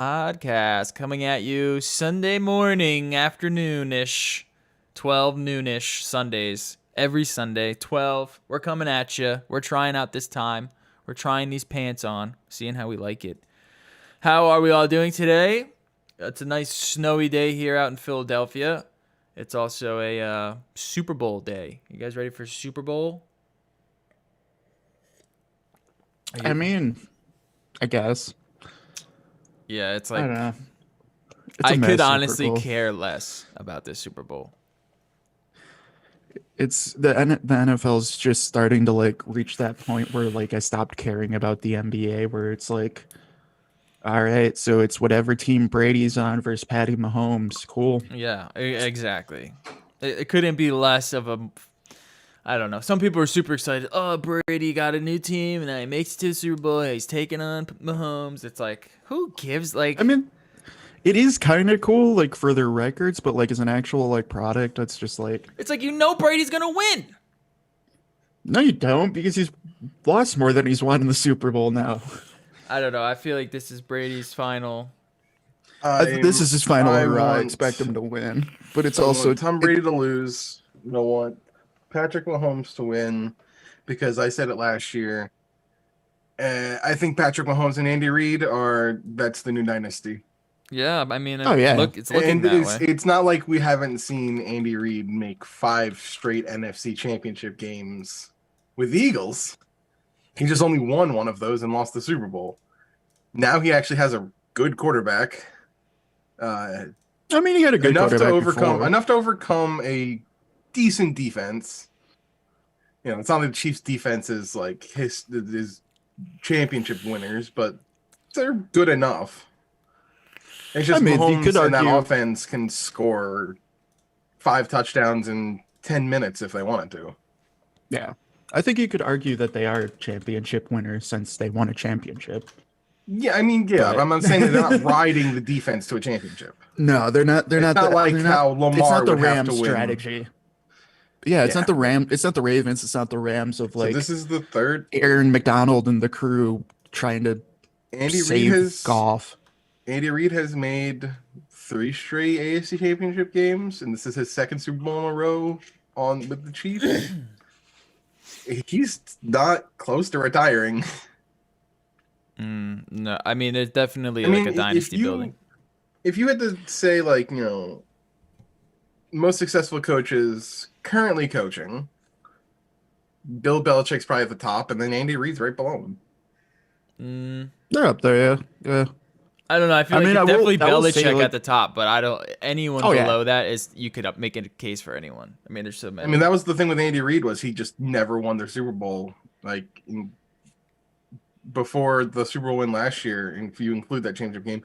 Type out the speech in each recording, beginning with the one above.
podcast coming at you Sunday morning, afternoon-ish, 12 noonish Sundays. Every Sunday, 12. We're coming at you. We're trying out this time. We're trying these pants on, seeing how we like it. How are we all doing today? It's a nice snowy day here out in Philadelphia. It's also a Super Bowl day. You guys ready for Super Bowl? I mean, I guess. Yeah, it's I like don't know. It's a I could mess, Super honestly Bowl. care less about this Super Bowl. It's the NFL's just starting to like reach that point where like I stopped caring about the NBA, where it's like, all right, so it's whatever team Brady's on versus Patty Mahomes. Cool. Yeah, exactly. It couldn't be less of a. I don't know. Some people are super excited. Oh, Brady got a new team and now he makes it to the Super Bowl. He's taking on Mahomes. It's like, who gives? I Like, mean, it is kind of cool, like for their records, but like as an actual like product, it's just like, it's like Brady's gonna win. no, you don't, because he's lost more than he's won in the Super Bowl now. I don't know. I feel like this is Brady's final. This is his final I hurrah. I want expect him to win, but it's I also want Tom Brady to lose. I want Patrick Mahomes to win because I said it last year. I think Patrick Mahomes and Andy Reid that's the new dynasty. Yeah, I mean, Oh, yeah. it's looking And that way. it's not like we haven't seen Andy Reid make 5 straight NFC championship games with the Eagles. He just only won one of those and lost the Super Bowl. Now he actually has a good quarterback. I mean, he had a good quarterback before. enough to overcome a decent defense. You know, it's not like the Chiefs' defense is like his championship winners, but they're good enough. It's just you Mahomes could and that argue- offense can score 5 touchdowns in 10 minutes if they wanted to. Yeah. I think you could argue that they are championship winners since they won a championship. Yeah, I mean, yeah, But- I'm not saying that they're not riding the defense to a championship. No, they're not. They're It's not not like they're how It's Lamar not the would have Rams to win. strategy. Yeah, it's Yeah. not the Ram. It's not the Ravens. It's not the Rams of So like this is the third. Aaron McDonald and the crew trying to Andy save Reid has golf. Andy Reid has made 3 straight AFC championship games, and this is his second Super Bowl in a row with the Chiefs. He's not close to retiring. No, I mean, it's definitely I like mean, a dynasty building. If you had to say, like, you know, most successful coaches currently coaching, Bill Belichick's probably at the top, and then Andy Reid's right below him. They're up there. Yeah, yeah. I don't know. I feel I like mean, it's I will- definitely I will say, Belichick like- at the top, but I don't. Anyone Oh, yeah. below that is you could make a case for anyone. I mean, there's so many. I mean, that was the thing with Andy Reid, was he just never won their Super Bowl. Like, before the Super Bowl win last year, and if you include that championship game,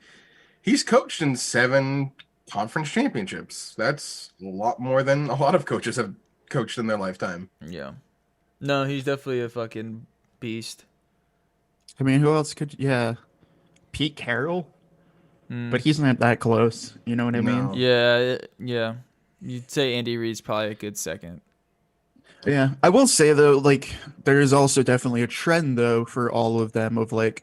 he's coached in 7 conference championships. That's a lot more than a lot of coaches have coached in their lifetime. Yeah. No, he's definitely a fucking beast. I mean, who else could? Yeah, Pete Carroll, but he's not that close. You know what I mean? No. Yeah. You'd say Andy Reid's probably a good second. Yeah, I will say though, like there is also definitely a trend though for all of them of like,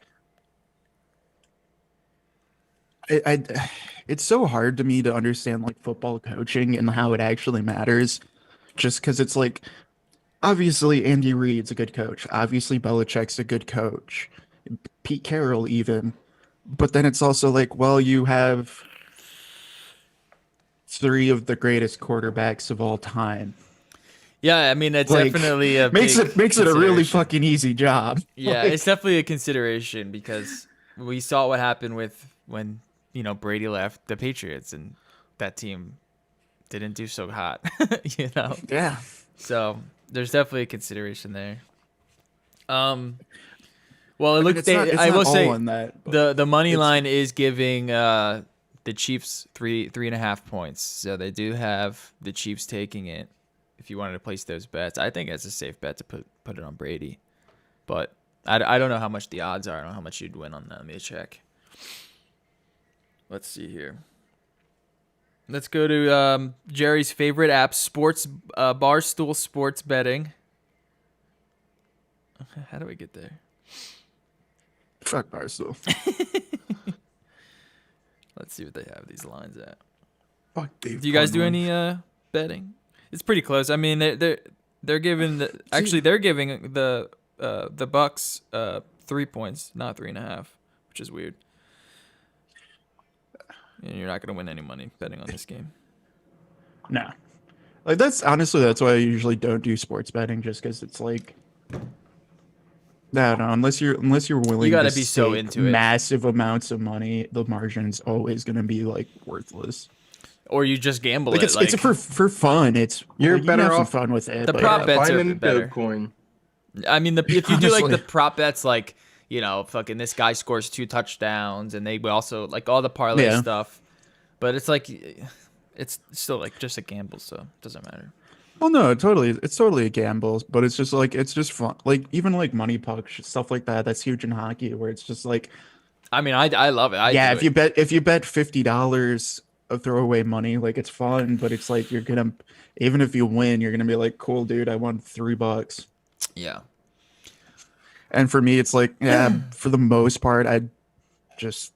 it's so hard to me to understand like football coaching and how it actually matters, just because it's like, obviously Andy Reid's a good coach, obviously Belichick's a good coach, Pete Carroll even, but then it's also like, well, you have 3 of the greatest quarterbacks of all time. Yeah, I mean, it's Like, definitely a makes big it a really consideration. fucking easy job. Yeah, Like, it's definitely a consideration because we saw what happened when Brady left the Patriots and that team didn't do so hot. yeah. So there's definitely a consideration there. Well, it mean, looks. it's not I will all say on that, but the money it's- line is giving the Chiefs 3.5 points. So they do have the Chiefs taking it. If you wanted to place those bets, I think it's a safe bet to put it on Brady. But I don't know how much the odds are. I don't know how much you'd win on that. Let me check. Let's see here. Let's go to Jerry's favorite app, Sports Barstool Sports Betting. How do we get there? Fuck Barstool. Let's see what they have these lines at. Fuck Dave. Do you guys do Conlon. any betting? It's pretty close. I mean, they're giving they're giving the Bucks 3 points, not 3.5, which is weird. And you're not gonna win any money betting on this game. No. Like that's why I usually don't do sports betting, just because it's like, I don't know, unless you're willing gotta to be so stake into it. massive amounts of money, the margin's always gonna be like worthless. Or you just gamble Like it. it's for fun. It's You're like, you better have some off- fun with it. The but prop bets are Find better. Dogecoin. I mean, if you do like the Honestly. prop bets, like, you know, fucking this guy scores 2 touchdowns, and they also like all the parlay Yeah. stuff. But it's like, it's still like just a gamble, so it doesn't matter. Well, no, it's totally a gamble, but it's just fun. Like even like money puck stuff like that. That's huge in hockey, where it's just like, I mean, I love it. I do it. if you bet $50 of throwaway money, like it's fun, but it's like even if you win, you're gonna be like, cool, dude, I won $3. Yeah. And for me, it's like, yeah, for the most part, I just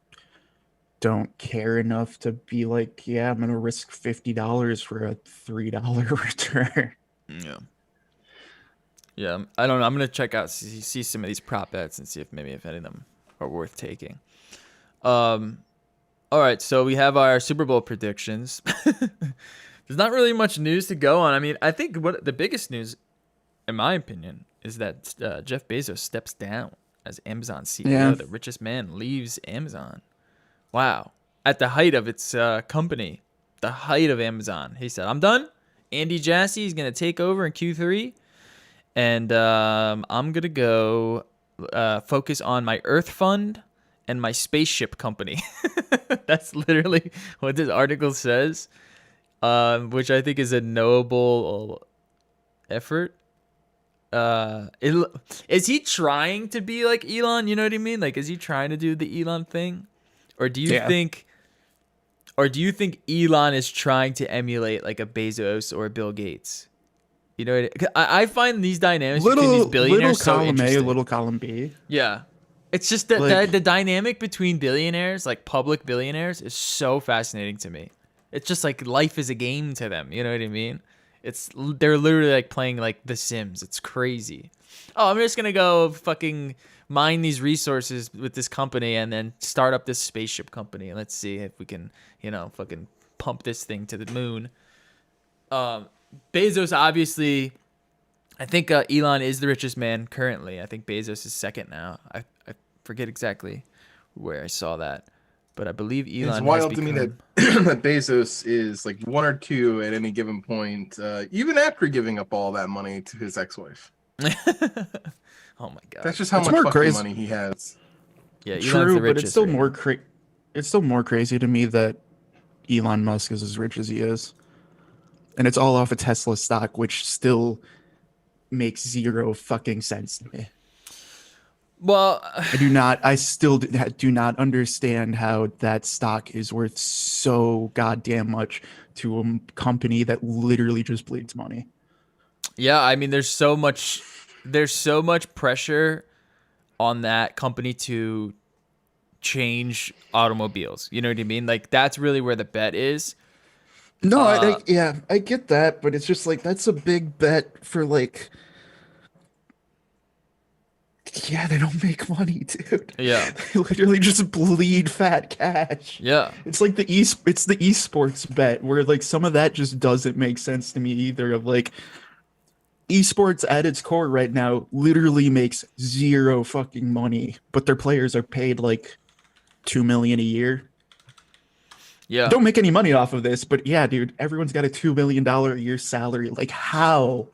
don't care enough to be like, yeah, I'm gonna risk $50 for a $3 return. Yeah. Yeah. I don't know. I'm gonna check out see some of these prop bets and see if maybe if any of them are worth taking. All right, so we have our Super Bowl predictions. There's not really much news to go on. I mean, I think what the biggest news, in my opinion, is that Jeff Bezos steps down as Amazon CEO. Yeah. The richest man leaves Amazon. Wow. At the height of its company, the height of Amazon, he said, I'm done. Andy Jassy is going to take over in Q3. And I'm going to go focus on my Earth Fund and my spaceship company. That's literally what this article says, which I think is a noble effort. Is he trying to be like Elon? You know what I mean? Like, is he trying to do the Elon thing? Or do you think Elon is trying to emulate like a Bezos or a Bill Gates? You know what I find these dynamics between these billionaires so column A, interesting. little column B. Yeah. It's just that Like- the dynamic between billionaires, like public billionaires, is so fascinating to me. It's just like life is a game to them. You know what I mean? They're literally like playing like The Sims. It's crazy. Oh, I'm just gonna go fucking mine these resources with this company and then start up this spaceship company and let's see if we can, you know, fucking pump this thing to the moon. Bezos obviously, I think Elon is the richest man currently. I think Bezos is second now. I forget exactly where I saw that, but I believe Elon It's has wild to me become... that Bezos is like 1 or 2 at any given point, even after giving up all that money to his ex-wife. Oh my god. That's just how It's much more fucking crazy. money he has. Yeah, Elon's True, the but it's richest still right more now. it's still more crazy to me that Elon Musk is as rich as he is, and it's all off of Tesla stock, which still makes zero fucking sense to me. Well, I still do not understand how that stock is worth so goddamn much to a company that literally just bleeds money. yeah, I mean there's so much pressure on that company to change automobiles. You know what I mean? Like that's really where the bet is. No, I get that, but it's just like that's a big bet for like. Yeah, they don't make money, dude. Yeah. They literally just bleed fat cash. Yeah. It's like the esports bet where like some of that just doesn't make sense to me either. Of like esports at its core right now literally makes zero fucking money, but their players are paid like $2 million a year. Yeah. Don't make any money off of this, but yeah, dude, everyone's got a $2 million a year salary. Like how?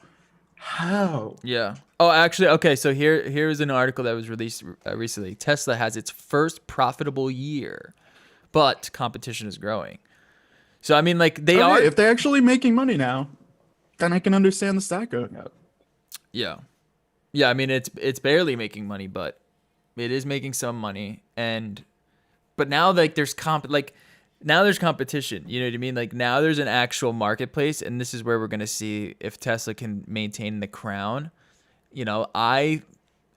Yeah. Oh, actually, okay. So here's an article that was released recently. Tesla has its first profitable year, but competition is growing. So I mean, like they are. If they're actually making money now, then I can understand the stock going up. Yeah. Yeah. I mean, it's barely making money, but it is making some money. But now like now there's competition. You know what I mean? Like now there's an actual marketplace, and this is where we're gonna see if Tesla can maintain the crown. You know, I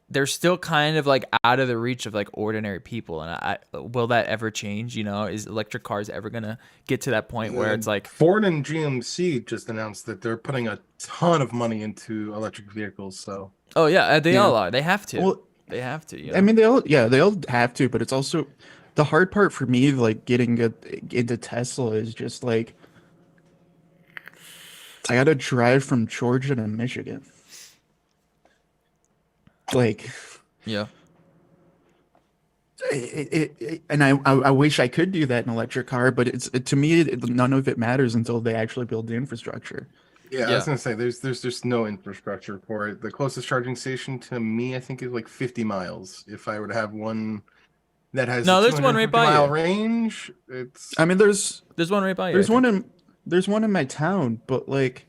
they're still kind of like out of the reach of like ordinary people. And will that ever change? You know, is electric cars ever gonna get to that point where it's like, Ford and GMC just announced that they're putting a ton of money into electric vehicles. So oh yeah, they Yeah. all are. They have to. Well, They have to. You I know. mean, they all have to, but it's also the hard part for me, like into Tesla is just like I gotta drive from Georgia to Michigan. Like, Yeah. and I wish I could do that in an electric car, but to me, none of it matters until they actually build the infrastructure. yeah, I Yeah. was gonna say there's just no infrastructure for it. The closest charging station to me, I think, is like 50 miles. If I were to have one that has No, a there's one right 250 by mile you. range, it's I mean, There's one right by you. I there's think. there's one in my town, but like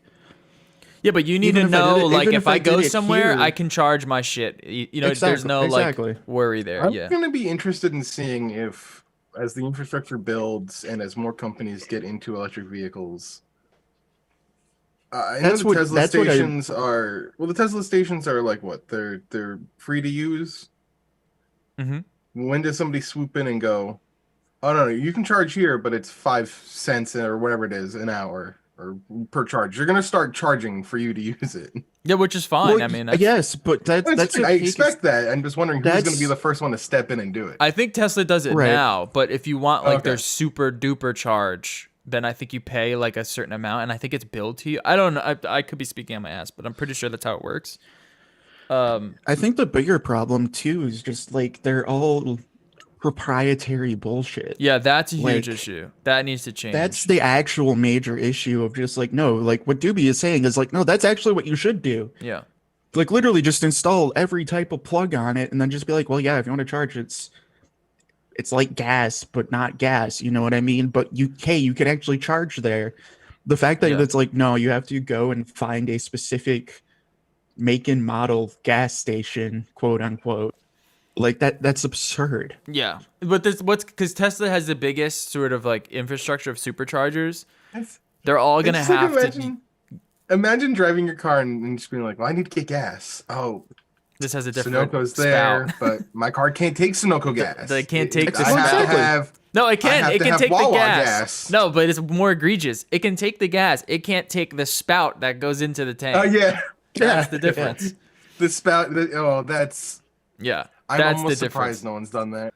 Yeah, but you need to even if I did know, it, like, even if if I I did go it somewhere, I here, can charge my shit. You know, there's no exactly. like worry there. I'm Yeah. gonna be interested in seeing if, as the infrastructure builds and as more companies get into electric vehicles, I know That's what I the Tesla stations are like what? They're free to use. Mm-hmm. When does somebody swoop in and go, "Oh no, you can charge here, but it's 5 cents or whatever it is an hour or per charge." You're gonna start charging for you to use it. Yeah, which is fine. well, I mean, that's, yes, but that's I okay. 'Cause expect that. I'm just wondering who's gonna be that's the first one to step in and do it. I think Tesla does it right. now, but if you want like their Okay. super duper charge, then I think you pay like a certain amount, and I think it's billed to you. I don't know. I could be speaking on my ass, but I'm pretty sure that's how it works. I think the bigger problem too is just like they're all proprietary bullshit. Yeah, that's a huge Like issue. That needs to that's change. the actual major issue of just like no, like what Doobie is saying is like no, that's actually what you should do. Yeah. Like literally just install every type of plug on it and then just be like, well, yeah, if you want to charge it's like gas, but not gas. You know what I mean? But you can actually charge there. The fact that Yeah. it's like, no, you have to go and find a specific make and model gas station, quote unquote. Like that's absurd. Yeah. But this what's because Tesla has the biggest sort of like infrastructure of superchargers. They're all I gonna just like have to. imagine driving your car and just being like, "Well, I need to get gas." Oh, This has a different Sunoco's spout. there, but my car can't take Sunoco gas. They can't take the I have to Exactly. have. No, it I can. have It to can have take the Wawa gas. gas. No, but it's more egregious. It can take the gas. It can't take the spout that goes into the tank. Oh yeah, That's the Yeah. difference. the spout. That's. Yeah, I'm that's almost the surprised difference. no one's done that.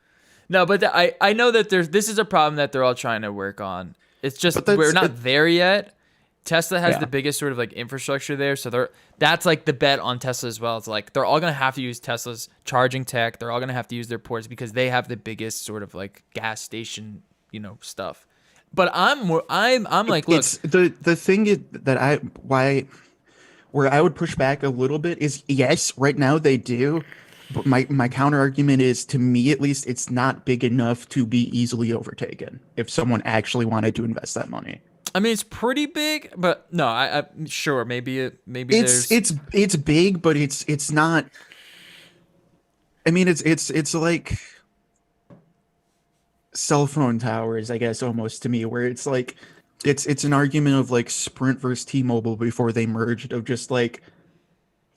No, but I know that this is a problem that they're all trying to work on. It's just But that's- we're not there yet. Tesla has Yeah. the biggest sort of like infrastructure there, so that's like the bet on Tesla as well. It's like they're all gonna have to use Tesla's charging tech. They're all gonna have to use their ports because they have the biggest sort of like gas station, stuff. But I'm like, look, It's the thing is that where I would push back a little bit is yes, right now they do, but my counter argument is to me at least it's not big enough to be easily overtaken if someone actually wanted to invest that money. I mean it's pretty big, but no, I'm sure maybe there's It's big, but it's not. I mean it's like cell phone towers, I guess, almost to me, where it's like it's an argument of like Sprint versus T-Mobile before they merged of just like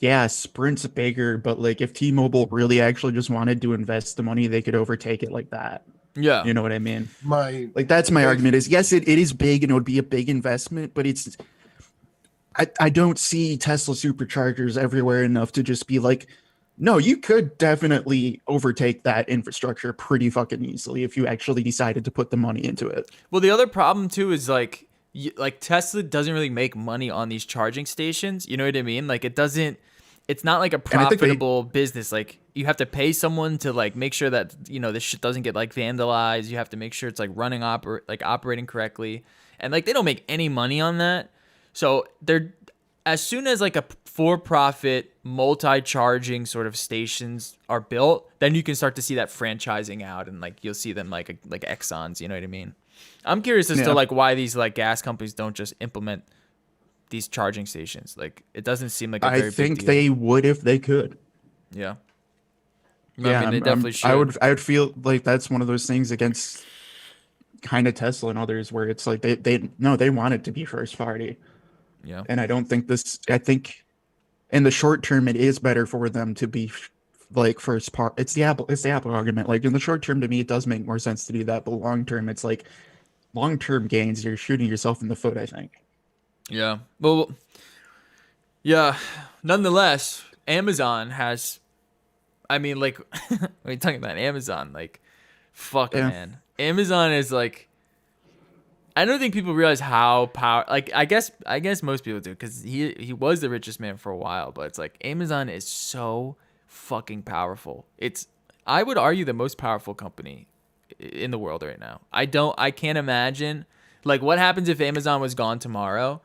yeah, Sprint's bigger, but like if T-Mobile really actually just wanted to invest the money, they could overtake it like that. yeah. You know what I mean? My Like that's my Okay. argument is yes, it is big and it would be a big investment, but I don't see Tesla superchargers everywhere enough to just be like, no, you could definitely overtake that infrastructure pretty fucking easily if you actually decided to put the money into it. Well, the other problem too is like Tesla doesn't really make money on these charging stations. You know what I mean? Like it's not like a And I think they- profitable business. Like you have to pay someone to like make sure that this shit doesn't get like vandalized. You have to make sure it's like operating correctly, and like they don't make any money on that. So they're as soon as like a for-profit multi-charging sort of stations are built, then you can start to see that franchising out, and like you'll see them like Exxon's. You know what I mean? I'm curious as Yeah. to like why these like gas companies don't just implement these charging stations. Like it doesn't seem like a very I think big deal. they would if they could. Yeah. Yeah, I mean, they definitely should. I would feel like that's one of those things against kind of Tesla and others where it's like they want it to be first party. Yeah. And I don't think I think in the short term it is better for them to be like first part. It's the Apple argument. Like in the short term, to me, it does make more sense to do that, but long term, it's like long term gains. You're shooting yourself in the foot, I think. Yeah. Well, yeah. Nonetheless, Amazon has. I mean, like, when you're talking about Amazon, like, fuck, Yeah. man. Amazon is like. I don't think people realize how power. Like, I guess most people do, because he was the richest man for a while. But it's like Amazon is so fucking powerful. It's, I would argue, the most powerful company in the world right now. I can't imagine, like, what happens if Amazon was gone tomorrow.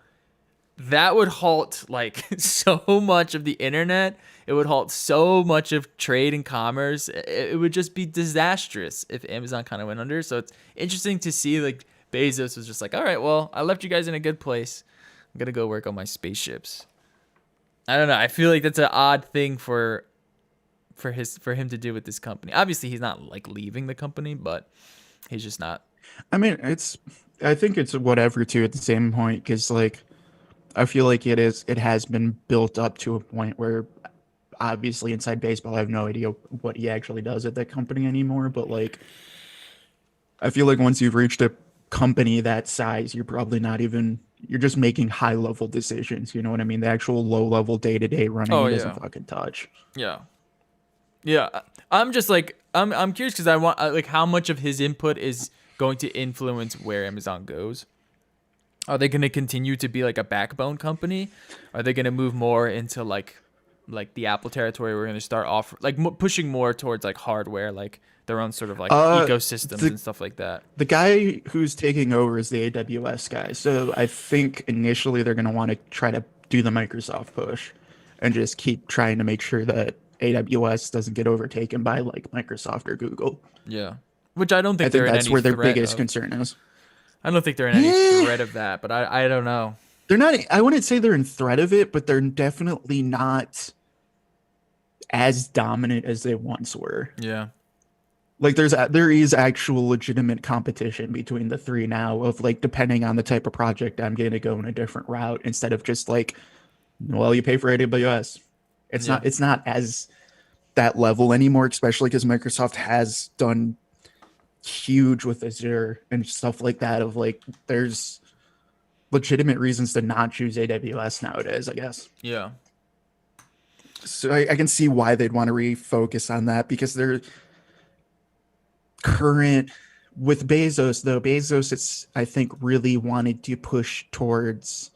That would halt like so much of the internet. It would halt so much of trade and commerce. It would just be disastrous if Amazon kind of went under. So it's interesting to see, like, Bezos was just like, all right, well, I left you guys in a good place. I'm gonna go work on my spaceships. I don't know. I feel like that's an odd thing for him to do with this company. Obviously, he's not like leaving the company, but he's just not. I mean, I think it's whatever too at the same point, because like I feel like it has been built up to a point where obviously inside baseball, I have no idea what he actually does at that company anymore. But like, I feel like once you've reached a company that size, you're just making high level decisions. You know what I mean? The actual low level day to day running, Oh he doesn't yeah, fucking touch. yeah. Yeah, I'm just like I'm curious because I want like how much of his input is going to influence where Amazon goes. Are they going to continue to be like a backbone company? Are they going to move more into like the Apple territory? We're going to start off like pushing more towards like hardware, like their own sort of like Uh, ecosystems the and stuff like that. the guy who's taking over is the AWS guy. So I think initially they're gonna want to try to do the Microsoft push and just keep trying to make sure that AWS doesn't get overtaken by like Microsoft or Google. Yeah, which I don't I think they're think in that's any where their threat biggest of. concern is. I don't think they're in any Eh, threat of that, but I don't know. they're not. I wouldn't say they're in threat of it, but they're definitely not as dominant as they once were. Yeah. Like there is actual legitimate competition between the three now of like depending on the type of project I'm going to go in a different route instead of just like, well, you pay for AWS. Yeah. It's not as that level anymore, especially because Microsoft has done huge with Azure and stuff like that of like there's legitimate reasons to not choose AWS nowadays, I guess. Yeah. So I can see why they'd want to refocus on that because they're current with Bezos though. Bezos, it's I think really wanted to push towards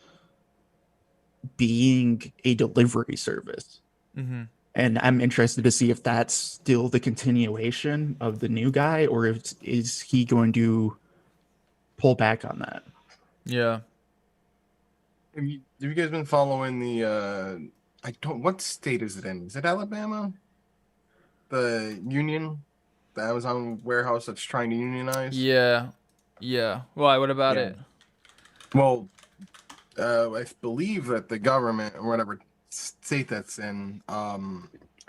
being a delivery service. Mhm. And I'm interested to see if that's still the continuation of the new guy or if is he going to pull back on that. Yeah. Have you guys been following the I don't what state is it in? Is it Alabama? The union, the Amazon warehouse that's trying to unionize? Yeah. Yeah. Why? What about Yeah. it? Well, I believe that the government or whatever state that's in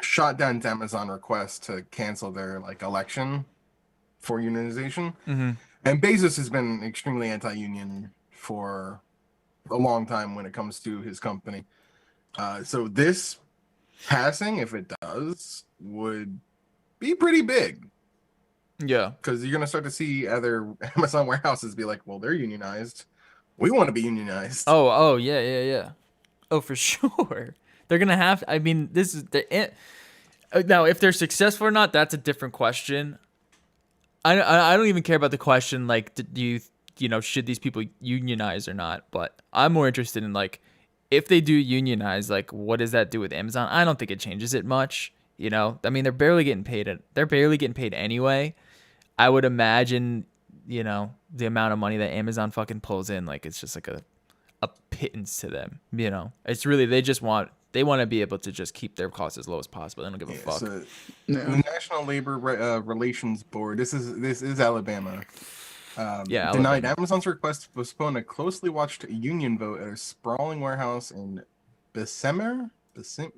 shot down Amazon request to cancel their like election for unionization. Mhm. And Bezos has been extremely anti-union for a long time when it comes to his company. So this passing, if it does, would be pretty big Yeah. because you're gonna start to see other Amazon warehouses be like, "Well, they're unionized. We want to be unionized." Oh, yeah, yeah, yeah. Oh, for sure. They're gonna have. I mean, this is now. If they're successful or not, that's a different question. I don't even care about the question like, do you should these people unionize or not? But I'm more interested in like, if they do unionize, like, what does that do with Amazon? I don't think it changes it much. I mean, they're barely getting paid. They're barely getting paid anyway. I would imagine, the amount of money that Amazon fucking pulls in, like, it's just like a pittance to them. They want to be able to just keep their costs as low as possible. They don't give a Yeah, fuck. so No. the National Labor Relations Board. This is Alabama. Yeah, Denied Alabama. Amazon's request to postpone a closely watched union vote at a sprawling warehouse in Bessemer, Bessemer,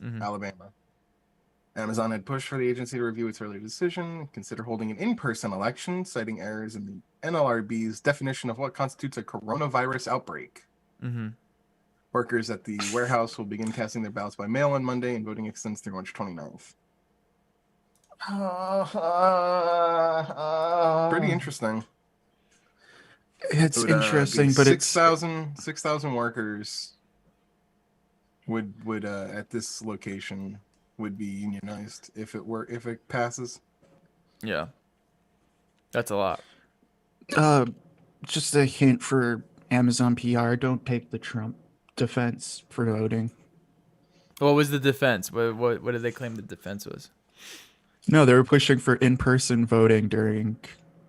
Hmm. Alabama. Amazon had pushed for the agency to review its earlier decision, consider holding an in-person election, citing errors in the NLRB's definition of what constitutes a coronavirus outbreak. Hmm. Workers at the warehouse will begin casting their ballots by mail on Monday, and voting extends through March 29th. Pretty interesting. It's It would interesting, be but 6,000 workers would at this location would be unionized if it passes. Yeah. That's a lot. just a hint for Amazon PR: don't take the Trump defense for voting. What was the defense? What did they claim the defense was? No, they were pushing for in-person voting during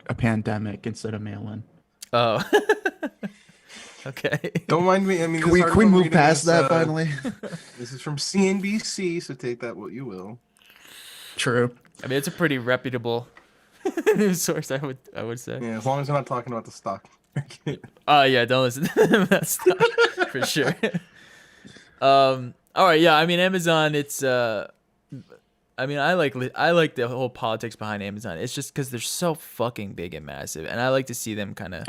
a pandemic instead of mail-in. Oh. Okay. Don't mind me. I mean, Can this we article I'm move reading past is, that finally? This is from CNBC, so take that what you will. True. I mean, it's a pretty reputable news source, I would say. Yeah, as long as we're not talking about the stock market. Yeah, don't listen to them. That's for sure. All right, yeah. I mean, Amazon. It's I mean, I like the whole politics behind Amazon. It's just because they're so fucking big and massive, and I like to see them kind of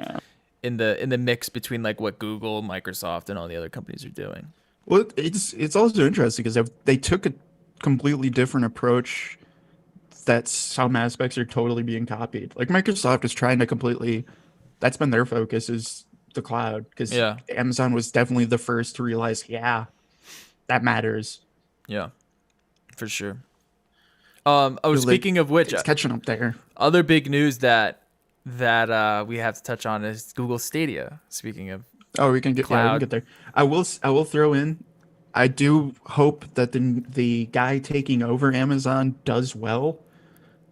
in the mix between like what Google, Microsoft, and all the other companies are doing. Well, it's also interesting because they took a completely different approach that some aspects are totally being copied. Like Microsoft is trying to completely, that's been their focus, is the cloud, because Yeah. Amazon was definitely the first to realize, yeah, that matters. Yeah, for sure. Speaking of which, It's catching up there. other big news that we have to touch on is Google Stadia. Speaking of, Oh, we can Cloud. get there. I will throw in, I do hope that the guy taking over Amazon does well,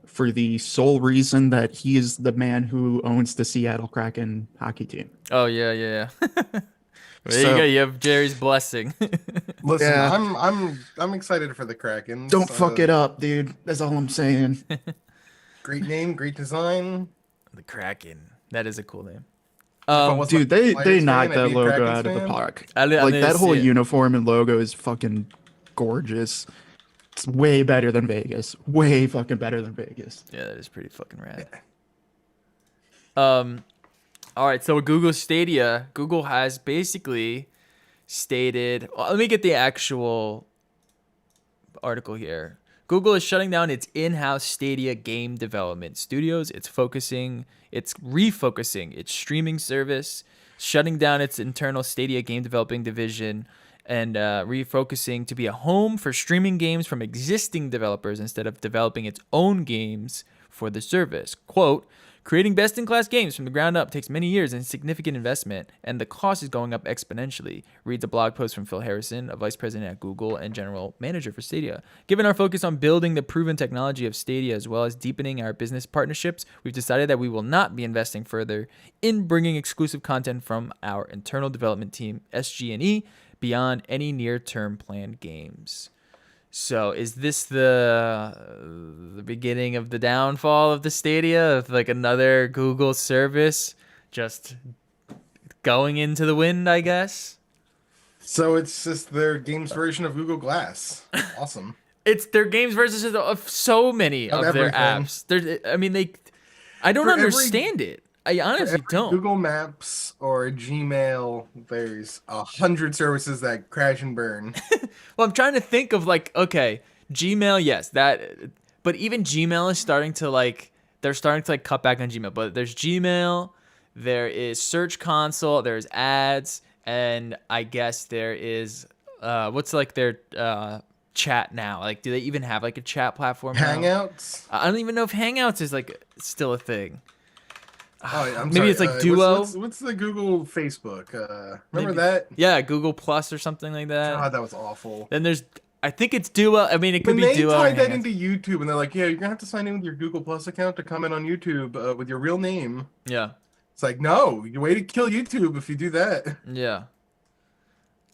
for the sole reason that he is the man who owns the Seattle Kraken hockey team. oh yeah. There So- you go. You have Jerry's blessing. Listen, Yeah. I'm excited for the Kraken. Don't fuck it up, dude. That's all I'm saying. Great name, great design. The Kraken. That is a cool name. If I was Dude, a they Flyers knocked fan, I'd that be a logo Krakens out of the fan. park. I'm Like gonna that whole see it. uniform and logo is fucking gorgeous. It's way better than Vegas. Way fucking better than Vegas. Yeah, that is pretty fucking rad. All right, so Google Stadia, Google has basically stated. Well, let me get the actual article here. Google is shutting down its in-house Stadia game development studios. It's refocusing its streaming service, shutting down its internal Stadia game developing division, and refocusing to be a home for streaming games from existing developers instead of developing its own games for the service. Quote, creating best-in-class games from the ground up takes many years and significant investment, and the cost is going up exponentially, reads a blog post from Phil Harrison, a vice president at Google and general manager for Stadia. Given our focus on building the proven technology of Stadia as well as deepening our business partnerships, we've decided that we will not be investing further in bringing exclusive content from our internal development team, SG&E, beyond any near-term planned games. So is this the beginning of the downfall of the Stadia, of like another Google service just going into the wind, I guess? So it's just their games version of Google Glass. Awesome. It's their games versus of so many Of of their everything. apps. I don't For every- understand it. I honestly Every don't. Google Maps or Gmail, there's 100 services that crash and burn. Well, I'm trying to think of like, okay, Gmail, yes, but even Gmail is starting to like, they're starting to like cut back on Gmail. But there's Gmail, there is Search Console, there's ads, and I guess there is what's like their chat now? Like, do they even have like a chat platform now? Hangouts. I don't even know if Hangouts is like still a thing. Oh, I'm Maybe sorry. it's like Duo. What's the Google Facebook? Remember Maybe- that? Yeah, Google Plus or something like that. God, that was awful. Then there's, I think it's Duo. I mean, it could When be they Duo. or tied that Hangouts. into YouTube, and they're like, "Yeah, you're gonna have to sign in with your Google Plus account to comment on YouTube with your real name." Yeah. It's like, no, you way to kill YouTube if you do that. Yeah.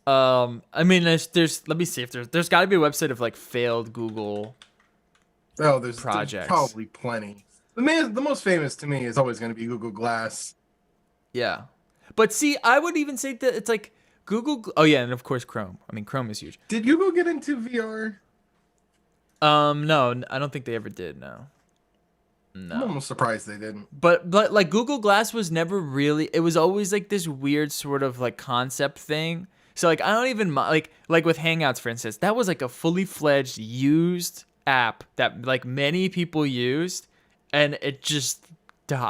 I mean, there's let me see if there's got to be a website of like failed Google. Oh, there's Projects. probably plenty. The most famous to me is always going to be Google Glass. Yeah. But see, I would even say that it's like Google. Oh yeah, and of course Chrome. I mean, Chrome is huge. Did Google get into VR? No, I don't think they ever did. No. I'm No. almost surprised they didn't. But like Google Glass was never really. It was always like this weird sort of like concept thing So like I don't even like with Hangouts for instance, that was like a fully fledged used app that like many people used, and it just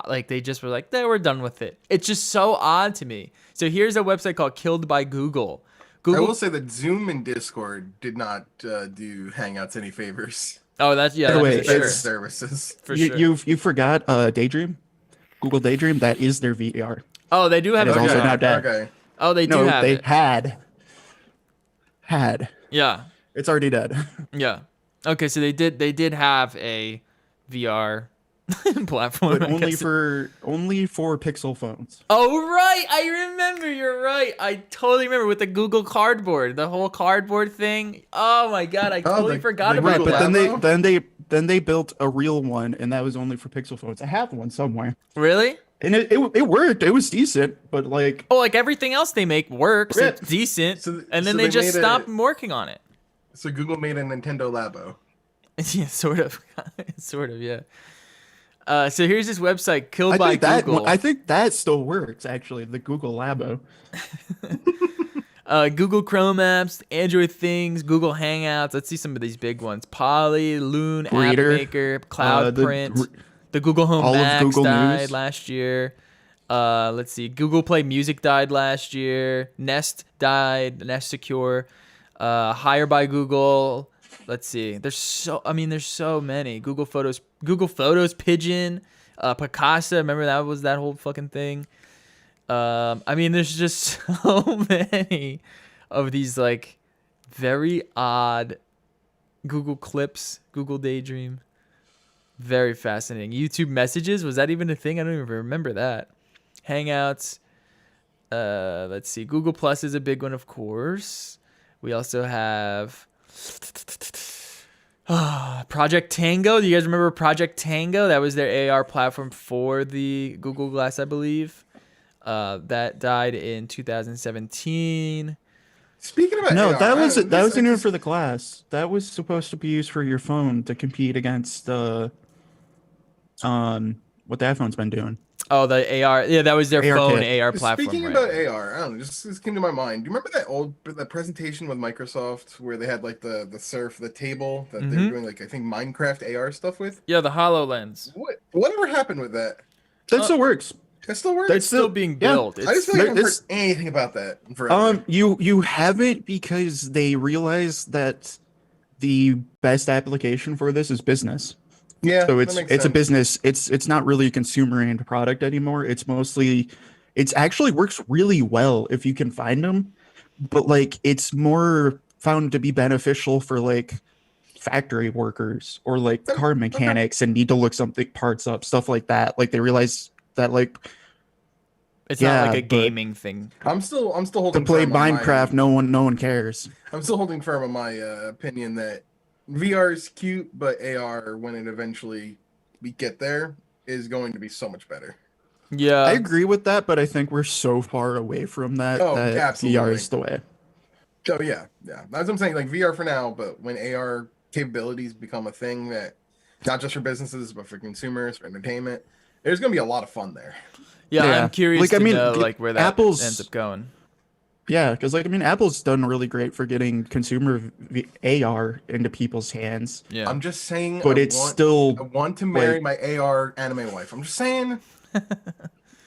like they just were like they were done with it. It's just so odd to me. So here's a website called Killed by Google. I will say that Zoom and Discord did not do Hangouts any favors. Oh, that's By the way, that's for Better sure. services. For you, sure. you forgot Daydream, Google Daydream. That is their VR. Oh, they do have It is a also VR. now dead. Okay. Oh, they do No, have they it. had. Yeah. It's already dead. Yeah. Okay, so they did have a VR platform. But I only guess. for Pixel phones. Oh right, I remember. You're right. I totally remember with the Google Cardboard, the whole cardboard thing. Oh my god, I totally forgot the about Right, Google but that. Labo? then they built a real one, and that was only for Pixel phones. I have one somewhere, Really? and it worked. It was decent, but like Oh, like everything else they make works. Yeah. It's decent, So- and then so they they just made stopped a- working on it. So Google made a Nintendo Labo. Yeah, sort of, sort of, yeah. So here's this website, Killed I by think that Google. I think that still works actually. The Google Labo. Google Chrome apps, Android things, Google Hangouts. Let's see some of these big ones: Poly, Loon, Reader, App Maker, Cloud the- Print. The Google Home all of Max Google died News. last year. Let's see. Google Play Music died last year. Nest died. Nest Secure. Hire by Google. Let's see. There's so many. Google Photos, Pigeon, Picasa. Remember that was that whole fucking thing. There's just so many of these like very odd Google Clips, Google Daydream. Very fascinating. YouTube Messages, was that even a thing? I don't even remember that. Hangouts. Let's see. Google Plus is a big one, of course. We also have Project Tango. Do you guys remember Project Tango? That was their AR platform for the Google Glass, I believe. That died in 2017. Speaking about No, AR, that wasn't I even just- for the glass. That was supposed to be used for your phone to compete against what the iPhone's been doing. Oh, the AR. Yeah, that was their AR phone kit. AR platform. Speaking Right? about AR, I don't know, just came to my mind. Do you remember that presentation with Microsoft where they had like the Surf, the table that they were doing like I think Minecraft AR stuff with? Yeah, the HoloLens. Whatever happened with that? That still works. That still works. That's It's still being yeah. built. I just It's, feel like I haven't This- heard anything about that in forever. You haven't because they realized that the best application for this is business. Yeah, So that it's makes a sense. business. It's not really a consumer end product anymore. It's actually works really well if you can find them, but like it's more found to be beneficial for like factory workers or like Okay, car mechanics and need to look something parts up, stuff like that. Like they realize that like it's not like Yeah, a but- gaming thing. I'm still to holding play firm on Minecraft, no one cares. I'm still holding firm on my opinion that VR is cute, but AR, when it eventually we get there, is going to be so much better. Yeah. I agree with that, but I think we're so far away from that Oh, that VR absolutely. is the way. Oh yeah. That's what I'm saying. Like VR for now, but when AR capabilities become a thing that not just for businesses but for consumers, for entertainment, there's going to be a lot of fun there. Yeah, Yeah. I'm curious Like, to I mean, know the- like where that Apple's- ends up going. Yeah, because like I mean, Apple's done really great for getting consumer AR into people's hands, Yeah. I'm just saying. but I still want to marry like- my AR anime wife. I'm just saying.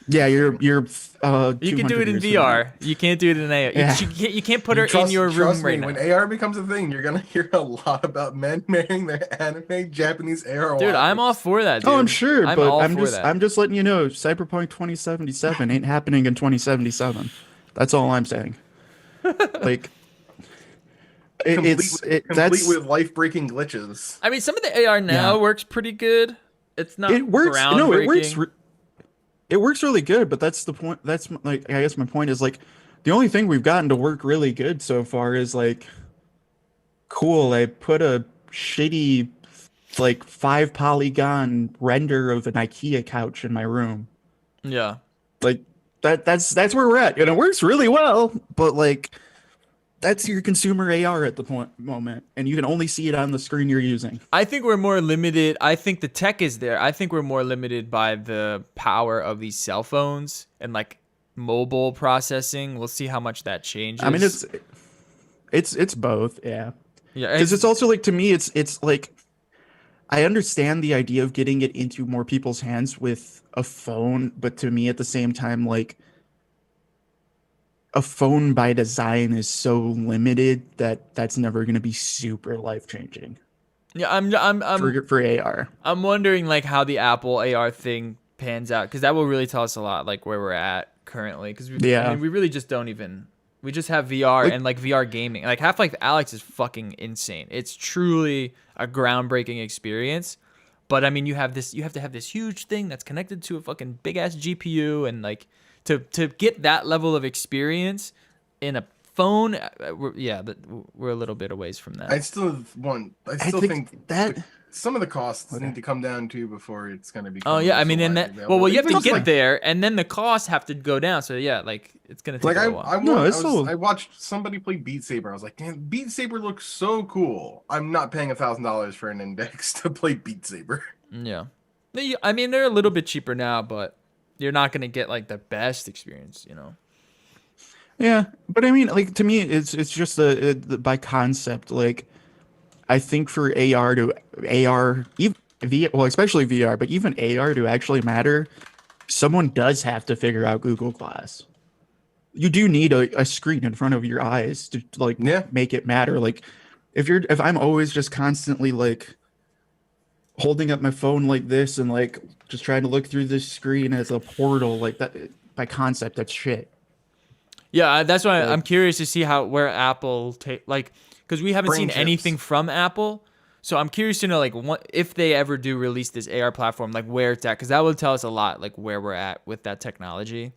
yeah. You're You can do 200 it in years from VR. You can't do it in AR. Yeah. You can't put her in Trust- your room trust right me, now. when AR becomes a thing, you're gonna hear a lot about men marrying their anime Japanese AR. Dude, I'm all wives. for that, dude. Oh, I'm sure, I'm but all I'm for just that. I'm just letting you know, Cyberpunk 2077 ain't happening in 2077. That's all I'm saying. Like, complete that's with life-breaking glitches. I mean, some of the AR now Yeah. works pretty good. It's not it works. No, it works. groundbreaking. It works really good, but that's the point. That's like I guess my point is like the only thing we've gotten to work really good so far is like cool. I put a shitty like 5 polygon render of an IKEA couch in my room. Yeah. Like that's where we're at, and it works really well. But like that's your consumer AR at the moment, and you can only see it on the screen you're using. I think we're more limited. I think the tech is there. I think we're more limited by the power of these cell phones and like mobile processing. We'll see how much that I mean, changes. it's both, yeah. Yeah, Because it's also like, to me, it's like, I understand the idea of getting it into more people's hands with a phone, but to me at the same time, like, a phone by design is so limited that that's never going to be super life changing yeah. I'm for AR. I'm wondering like how the Apple AR thing pans out because that will really tell us a lot like where we're at currently. Because I Yeah, mean, we really just don't even. We just have VR like and like VR gaming. Like Half-Life Alex is fucking insane. It's truly a groundbreaking experience. But I mean, you have to have this huge thing that's connected to a fucking big ass GPU and like to get that level of experience in a phone. We're a little bit away from that. I I still think think that some of the costs okay. need to come down too before it's going to Oh become yeah, I so mean, and widely that available. you have Even to just get there, and then the costs have to go down. So yeah, like it's gonna take like a little while. No, it's I still watched somebody play Beat Saber. I was like, damn, Beat Saber looks so cool. I'm not paying $1,000 for an index to play Beat Saber. Yeah, I mean they're a little bit cheaper now, but you're not gonna get like the best experience, you know. yeah. But I mean, like, to me, it's just by concept. Like, I think for AR to AR, even well, especially VR, but even AR to actually matter, someone does have to figure out Google Glass. You do need a screen in front of your eyes to like Yeah, make it matter. Like, if I'm always just constantly like holding up my phone like this and like just trying to look through this screen as a portal, like that, by concept, that's shit. Yeah, that's why Like, I'm curious to see how where Apple take like because we haven't brain seen anything chips. from Apple. So I'm curious to know like what if they ever do release this AR platform, like where it's at, because that will tell us a lot, like where we're at with that technology.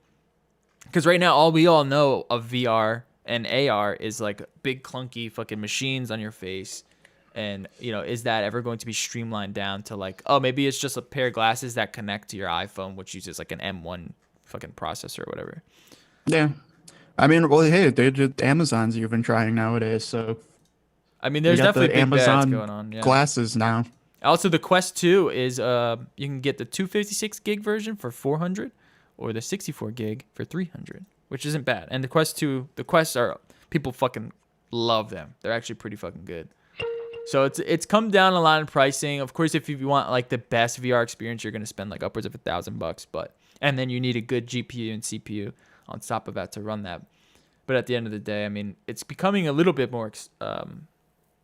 Because right now, all we all know of VR and AR is like big clunky fucking machines on your face. And you know, is that ever going to be streamlined down to like, oh, maybe it's just a pair of glasses that connect to your iPhone, which uses like an M1 fucking processor or whatever. yeah. I mean, well, hey, they just Amazon's even trying nowadays, so I mean, they there's got definitely the big bets Amazon going on. Yeah. glasses now. Also, the Quest 2 is you can get the 256 gig version for 400 or the 64 gig for 300, which isn't bad. And the Quests are people fucking love them. They're actually pretty fucking good. So it's come down a lot in pricing. Of course, if you want like the best VR experience, you're gonna spend like upwards of $1,000. But and then you need a good GPU and CPU on top of that to run that. But at the end of the day, I mean, it's becoming a little bit more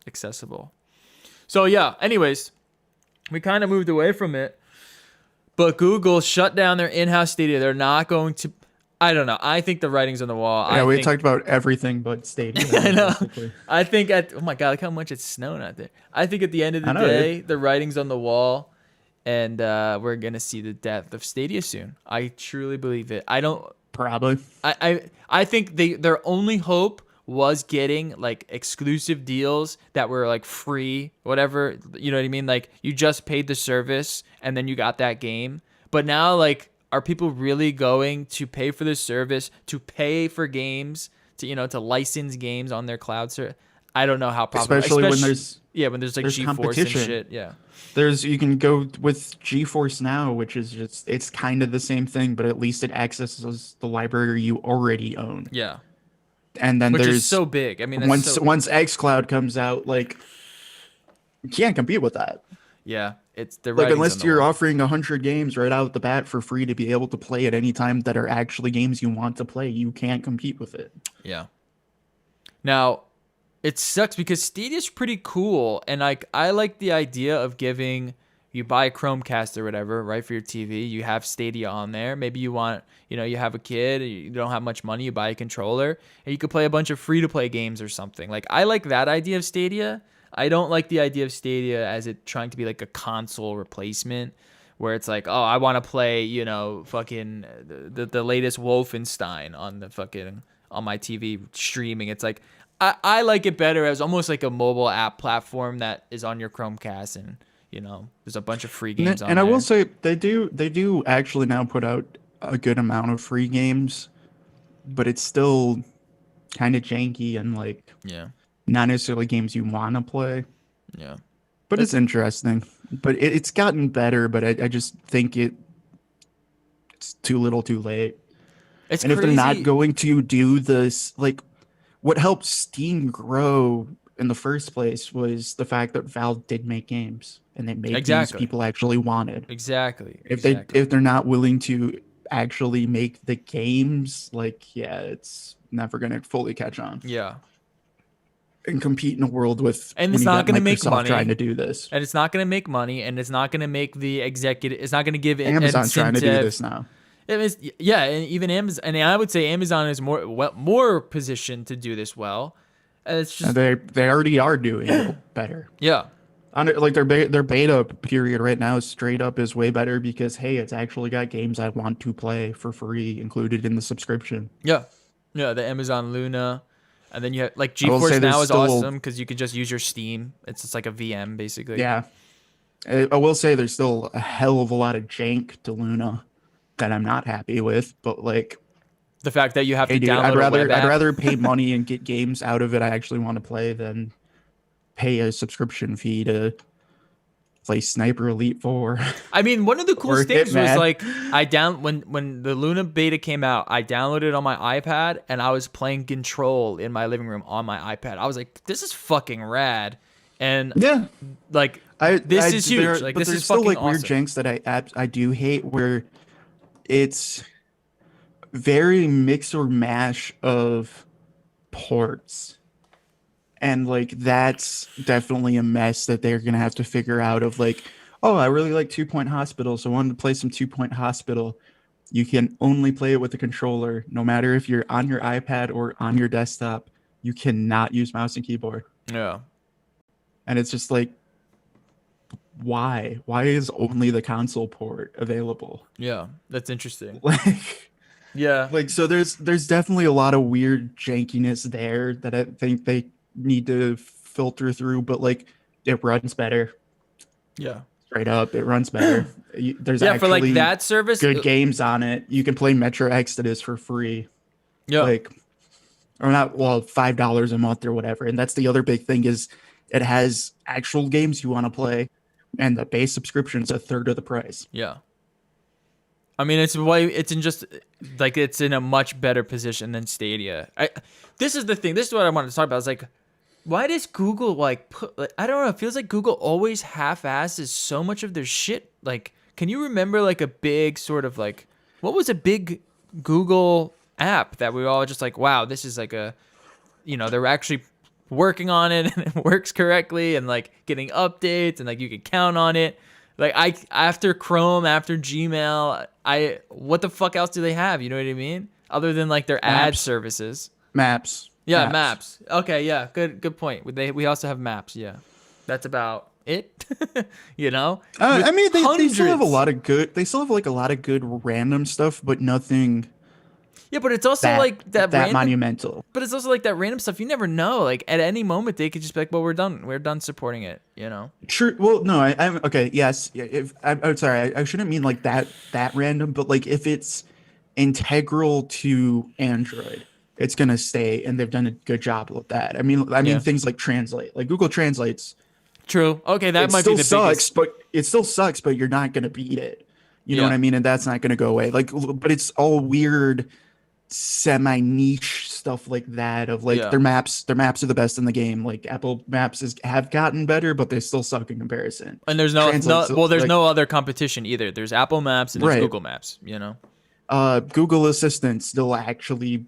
accessible. So yeah. Anyways, we kind of moved away from it. But Google shut down their in-house Stadia. They're not going to. I don't know. I think the writing's on the wall. Yeah, I we think, talked about everything but Stadia. I know. Basically. I think at oh my god, look how much it's snowing out there. I think at the end of the I know day, the writing's on the wall, and we're gonna see the death of Stadia soon. I truly believe it. I don't. Probably. I think their only hope was getting like exclusive deals that were like free, whatever. You know what I mean? Like you just paid the service and then you got that game. But now, like, are people really going to pay for this service to pay for games to license games on their cloud service? I don't know how probably, Especially when there's when there's like there's GeForce and competition. shit. Yeah, you can go with GeForce Now, which is just it's kind of the same thing, but at least it accesses the library you already own. yeah, And then which is there's so big. I mean, that's so once xCloud comes out, like, you can't compete with that. yeah. It's the Like, writing's on unless the you're wall. offering 100 games right out the bat for free to be able to play at any time that are actually games you want to play, you can't compete with it. Yeah. Now, it sucks because Stadia's pretty cool, and like I like the idea of giving you buy a Chromecast or whatever, right, for your TV. You have Stadia on there. Maybe you want, you have a kid, you don't have much money, you buy a controller, and you could play a bunch of free to play games or something. Like I like that idea of Stadia. I don't like the idea of Stadia as it trying to be like a console replacement where it's like, oh, I want to play, fucking the latest Wolfenstein on the fucking on my TV streaming. It's like I like it better as almost like a mobile app platform that is on your Chromecast and there's a bunch of free games on And I there. will say they do actually now put out a good amount of free games, but it's still kind of janky and like Yeah. not necessarily games you want to play. Yeah. But it's interesting. But it's gotten better, but I just think it's too little too late. It's And if they're not crazy. going to do this, like, what helped Steam grow in the first place was the fact that Valve did make games and they made games Exactly. people actually wanted. Exactly. If Exactly. they're not willing to actually make the games, like, yeah, it's never gonna fully catch on Yeah. and compete in a world with And when it's you not got going to make Microsoft trying money. to do this. And it's not going to make money. And it's not going to make the executive. It's not going to give Amazon's trying to do this incentives. now. It is, yeah, and even Amazon, and I would say Amazon is more positioned to do this well. And it's And just, they already are doing it better. yeah, Like their beta period right now straight up is way better because hey, it's actually got games I want to play for free included in the subscription. yeah, yeah. The Amazon Luna, and then you have like I will say GeForce there's Now is still awesome because you could just use your Steam. It's just like a VM basically. yeah. I will say there's still a hell of a lot of jank to Luna that I'm not happy with, but like The fact that you have hey to dude, download a web I'd app. rather pay money and get games out of it I actually want to play than pay a subscription fee to play Sniper Elite 4 I mean, one of the or coolest things was Hitman. like when the Luna beta came out, I downloaded it on my iPad and I was playing Control in my living room on my iPad. I was like, this is fucking rad. And Yeah. like this is huge. Like but this there's is still fucking like weird awesome. janks that I do hate where it's very mix or mash of ports. And like that's definitely a mess that they're gonna have to figure out of like, oh, I really like 2 Point Hospital, so I wanted to play some 2 Point Hospital. You can only play it with the controller, no matter if you're on your iPad or on your desktop. You cannot use mouse and keyboard. Yeah. And it's just like, why? Why is only the console port available? Yeah. That's interesting. Like, Yeah. like so there's definitely a lot of weird jankiness there that I think they need to filter through, but like it runs better. Yeah. Straight up, it runs better. There's Yeah, for like actually that service. good games on it. You can play Metro Exodus for free. Yeah. Like, or not, well, $5 a month or whatever. And that's the other big thing is it has actual games you want to play, and the base subscription is a third of the price. Yeah. I mean, it's in just like it's in a much better position than Stadia. This is the thing. This is what I wanted to talk about. It's like, why does Google like put? Like, I don't know. It feels like Google always half-asses so much of their shit. Like, can you remember like a big sort of like what was a big Google app that we were all just like, wow, this is like a, they're actually working on it and it works correctly and like getting updates and like you can count on it. Like after Chrome, after Gmail, what the fuck else do they have? You know what I mean? Other than like their ad Maps. services. Maps. Yeah, maps. Okay, yeah, good point. We also have maps. Yeah, that's about it. I mean, they still have a Hundreds. lot of good. They still have like a lot of good random stuff, but nothing Yeah, but it's also that like that random. monumental. But it's also like that random stuff. You never know. Like at any moment, they could just be like, "Well, we're done. We're done supporting it." True. Well, no, I'm okay. Yes. If I'm sorry, I shouldn't mean like that random, but like if it's integral to Android, it's gonna stay, and they've done a good job with that. I mean, Yeah. things like Translate, like Google Translates. True. Okay, that It might be still the sucks, biggest. but it still sucks, but you're not gonna beat it. You know Yeah. what I mean? And that's not gonna go away. Like, but it's all weird, semi niche stuff like that. Of like Yeah. their maps are the best in the game. Like Apple Maps have gotten better, but they still suck in comparison. And there's no Translate's, well, there's like, no other competition either. There's Apple Maps and there's Right. Google Maps. Google Assistant still actually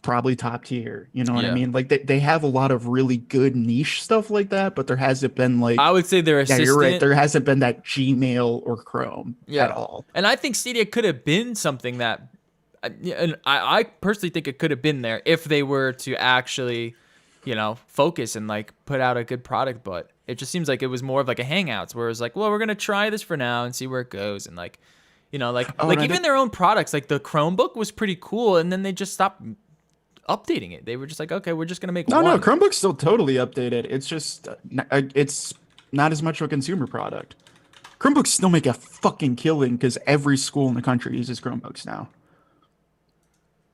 probably top tier. You know what I Yeah. mean? Like they have a lot of really good niche stuff like that, but there hasn't been like I would say their yeah, assistant. you're right. There hasn't been that Gmail or Chrome Yeah. at all. And I think Stadia could have been something that, and I personally think it could have been there if they were to actually, focus and like put out a good product. But it just seems like it was more of like a Hangouts where it was like, well, we're gonna try this for now and see where it goes. And like, Oh, and I even did- their own products, like the Chromebook was pretty cool, and then they just stopped updating it. They were just like, okay, we're just gonna make No, one. Chromebook's still totally updated. It's just it's not as much of a consumer product. Chromebooks still make a fucking killing because every school in the country uses Chromebooks now.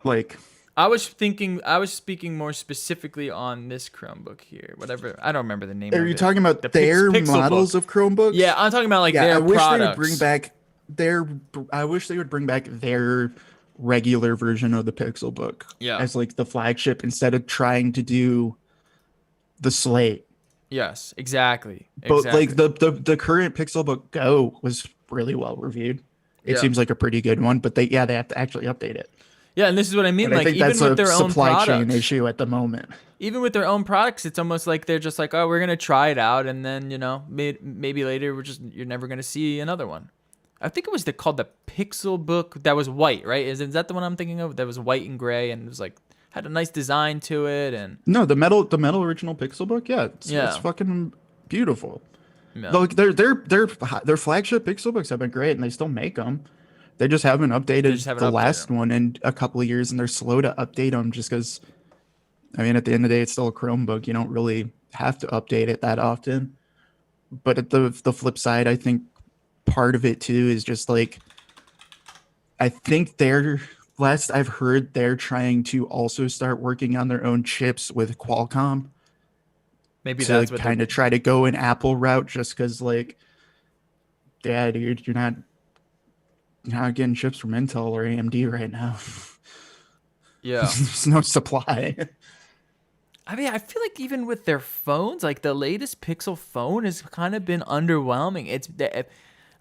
Like, I was speaking more specifically on this Chromebook here. Whatever, I don't remember the name. are of you it. talking about The their Pixel models Book. of Chromebooks? Yeah, I'm talking about like Yeah, their I wish products. they would bring back their. I wish they would bring back their regular version of the Pixel book Yeah. as like the flagship instead of trying to do the Slate. Yes, exactly. But like Exactly. the current Pixel book Go was really well reviewed. It Yeah. seems like a pretty good one, but they have to actually update it. Yeah, and this is what I mean. But I Like, think even that's with a their own supply chain products, issue at the moment. even with their own products, it's almost like they're just like, oh, we're gonna try it out, and then maybe later you're never gonna see another one. I think it was called the Pixel book that was white, right? Is that the one I'm thinking of? That was white and gray, and it was like had a nice design to it, and No, the metal original Pixel book, yeah, it's yeah, fucking beautiful. yeah. Like their flagship Pixel books have been great, and they still make them. They just haven't They updated just haven't the updated last them. one in a couple of years, and they're slow to update them just because. I mean, at the end of the day, it's still a Chromebook. You don't really have to update it that often. But at the flip side, I think part of it too is just like I think they're last I've heard they're trying to also start working on their own chips with Qualcomm Maybe to that's what they're. kind of try to go an Apple route just because like yeah, dude, you're not getting chips from Intel or AMD right now. Yeah. There's no supply. I mean, I feel like even with their phones, like the latest Pixel phone has kind of been underwhelming.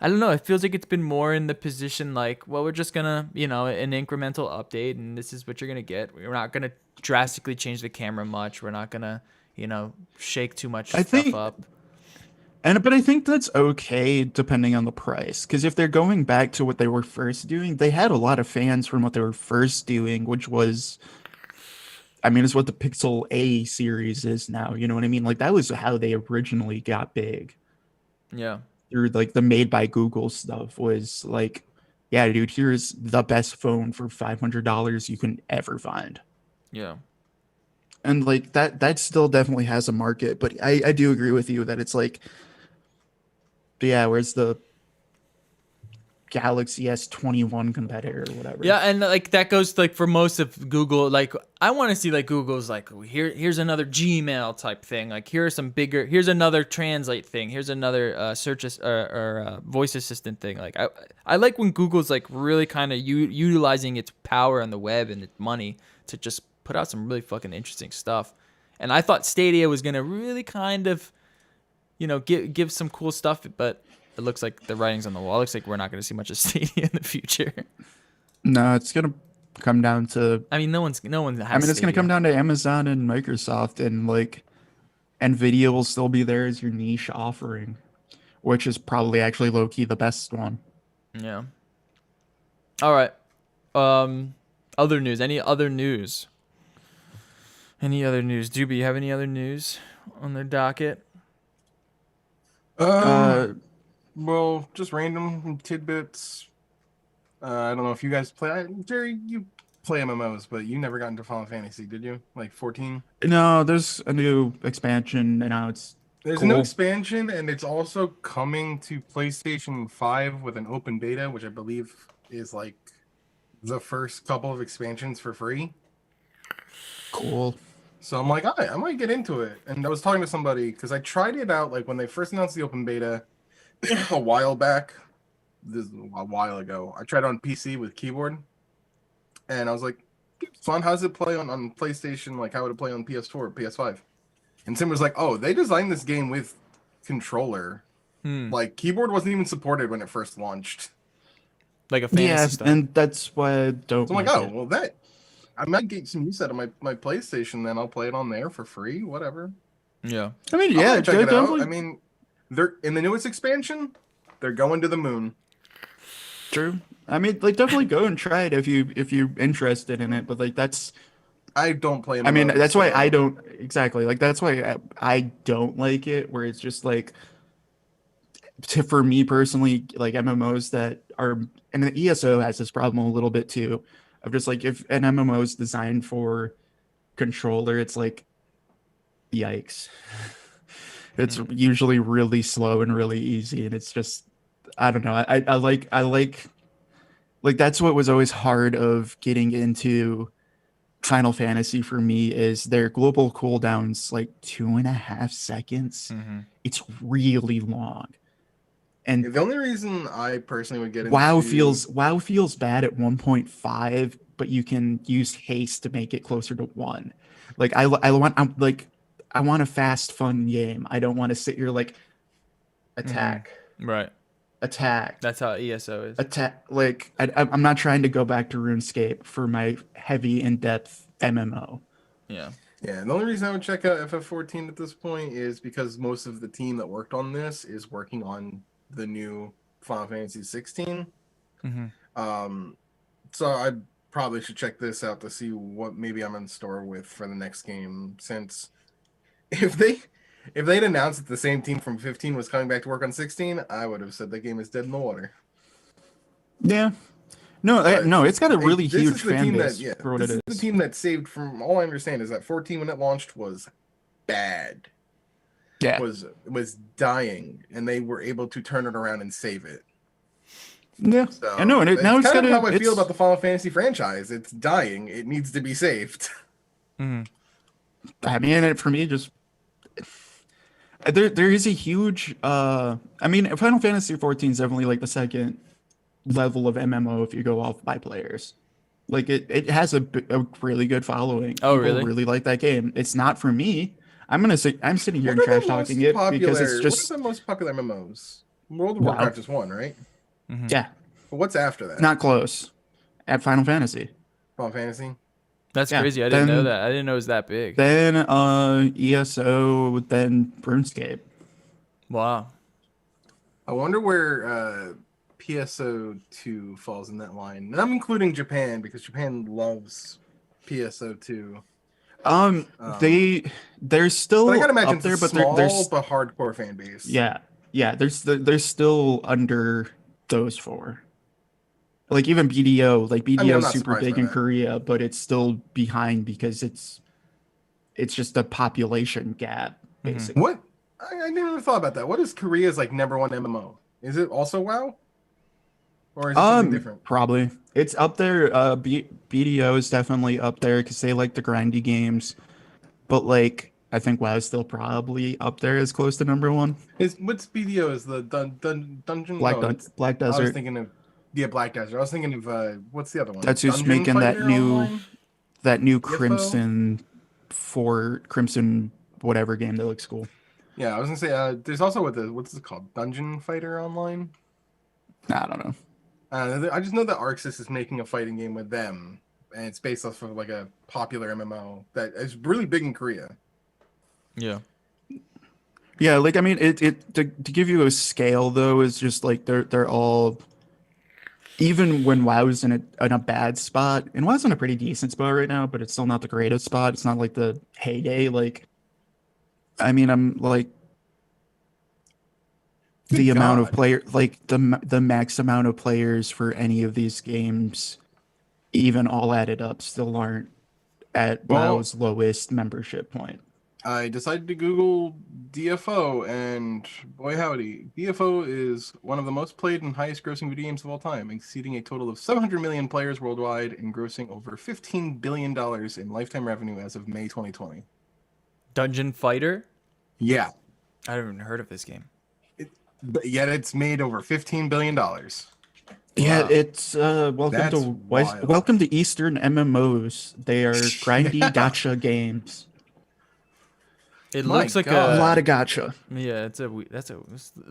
I don't know. It feels like it's been more in the position like, well, we're just gonna, an incremental update, and this is what you're gonna get. We're not gonna drastically change the camera much. We're not gonna, shake too much I stuff think up. but I think that's okay depending on the price. Because if they're going back to what they were first doing, they had a lot of fans from what they were first doing, which was, I mean, it's what the Pixel A series is now. You know what I mean? Like that was how they originally got big. Yeah, Through like the made by Google stuff was like, yeah, dude, here's the best phone for $500 you can ever find. yeah, And like that still definitely has a market, but I do agree with you that it's like, yeah, where's the Galaxy S21 competitor or whatever? yeah. And like that goes like for most of Google. Like I want to see like Google's like here's another Gmail type thing. Like here's another translate thing. Here's another or voice assistant thing. Like I like when Google's like really kind of utilizing its power on the web and its money to just put out some really fucking interesting stuff. And I thought Stadia was gonna really kind of give some cool stuff, but it looks like the writing's on the wall. It looks like we're not going to see much of Stadia in the future. No, it's gonna come down to. I mean, no one I has mean, it's gonna come Stadia. down to Amazon and Microsoft, and like, Nvidia will still be there as your niche offering, which is probably actually low key the best one. Yeah. All right. Other news. Any other news? Any other news? Doobie, you have any other news on the docket? Um, Uh, well, just random tidbits. I don't know if you guys play. Jerry, you play MMOs, but you never got into Final Fantasy, did you? Like 14? no, there's a new expansion, and now it's There's a new cool. expansion, and it's also coming to PlayStation 5 with an open beta, which I believe is like the first couple of expansions for free. Cool. So I'm like, I might get into it. And I was talking to somebody because I tried it out like when they first announced the open beta a while back. This is a while ago. I tried it on PC with keyboard, and I was like, it's fun. How does it play on PlayStation? Like, how would it play on PS4 or PS5? And Tim was like, oh, they designed this game with controller. Like, keyboard wasn't even supported when it first launched. Like a Yeah, fantasy stuff. and that's why I don't So I'm like, like oh, it. well, I might get some use out of my PlayStation, then I'll play it on there for free, whatever. Yeah. I mean, I yeah, might check it out. definitely I mean, they're in the newest expansion, they're going to the moon. true. I mean, like, definitely go and try it if you're interested in it. But like, that's. I don't play I mean, MMOs, that's why so- I don't exactly like. That's why I don't like it. Where it's just like, for me personally, like MMOs that are, and the ESO has this problem a little bit too, of just like if an MMO is designed for controller, it's like, yikes. It's usually really slow and really easy, and it's just, I don't know. I like that's what was always hard of getting into Final Fantasy for me is their global cooldowns like 2.5 seconds. Mm-hmm. It's really long. And The only reason I personally would get WoW into feels bad at 1.5, but you can use haste to make it closer to 1. Like I want a fast, fun game. I don't want to sit here like attack, Right. attack, That's how ESO is. attack. Like I'm not trying to go back to RuneScape for my heavy, in-depth MMO. Yeah. Yeah, the only reason I would check out FF14 at this point is because most of the team that worked on this is working on the new Final Fantasy 16. So I probably should check this out to see what maybe I'm in store with for the next game. Since if they'd announced that the same team from 15 was coming back to work on 16, I would have said the game is dead in the water. Yeah. No, no, it's got a really huge fan base for what it is. This is the team that saved, from all I understand, is that 14 when it launched was bad. Yeah. Was dying, and they were able to turn it around and save it. Yeah, So I know, and it's now it's kind got of how I feel about the Final Fantasy franchise. It's dying. It needs to be saved. I mean, for me, just there is a huge. I mean, Final Fantasy 14 is definitely like the second level of MMO if you go off by players. Like it has a really good following. Oh, People really? really like that game. It's not for me. I'm sitting here and What are trash the talking most it because it's popular- just What are the most popular MMOs? World of WoW. Warcraft is one, right? yeah, But what's after that? not close at Final Fantasy. Final Fantasy. That's Yeah, crazy. I didn't know then- that. I didn't know it was that big. Then ESO, then RuneScape. Wow. I wonder where PSO2 falls in that line. And I'm including Japan because Japan loves PSO2. They're still But I gotta imagine up there, it's a but small there's but hardcore fan base. yeah, they're still under those four. Like even BDO, like I'm BDO is not super surprised big by in that. Korea, but it's still behind because it's just a population gap, basically. What? I never thought about that. What is Korea's like number one MMO? Is it also WoW? Or is it something different? Probably it's up there. BDO is definitely up there because they like the grindy games, but like I think WoW is still probably up there as close to number one. What's BDO? Is the dungeon? Black Oh, it's- Black I was Desert. thinking of Black Desert. I was thinking of what's the other one? That's who's Dungeon making that Fighter new Online? Crimson Crimson whatever game that looks cool. Yeah, I was gonna say there's also what's it called? Dungeon Fighter Online. I don't know. I just know that Arxis is making a fighting game with them, and it's based off of like a popular MMO that is really big in Korea. Yeah. Yeah, like I mean, it to give you a scale though is just like they're all. Even when WoW's in a bad spot, and WoW's in a pretty decent spot right now, but it's still not the greatest spot. It's not like the heyday. Like, I mean, I'm like the amount of player, like the max amount of players for any of these games, even all added up, still aren't at WoW's lowest membership point. I decided to Google DFO, and boy howdy, DFO is one of the most played and highest grossing video games of all time, exceeding a total of 700 million players worldwide and grossing over $15 billion in lifetime revenue as of May 2020. Dungeon Fighter? Yeah. I haven't even heard of this game. But yet it's made over $15 billion. Yeah, Wow. it's That's wild. welcome to Eastern MMOs. They are grindy gacha games. It My looks like God. A lot of gacha. Yeah, it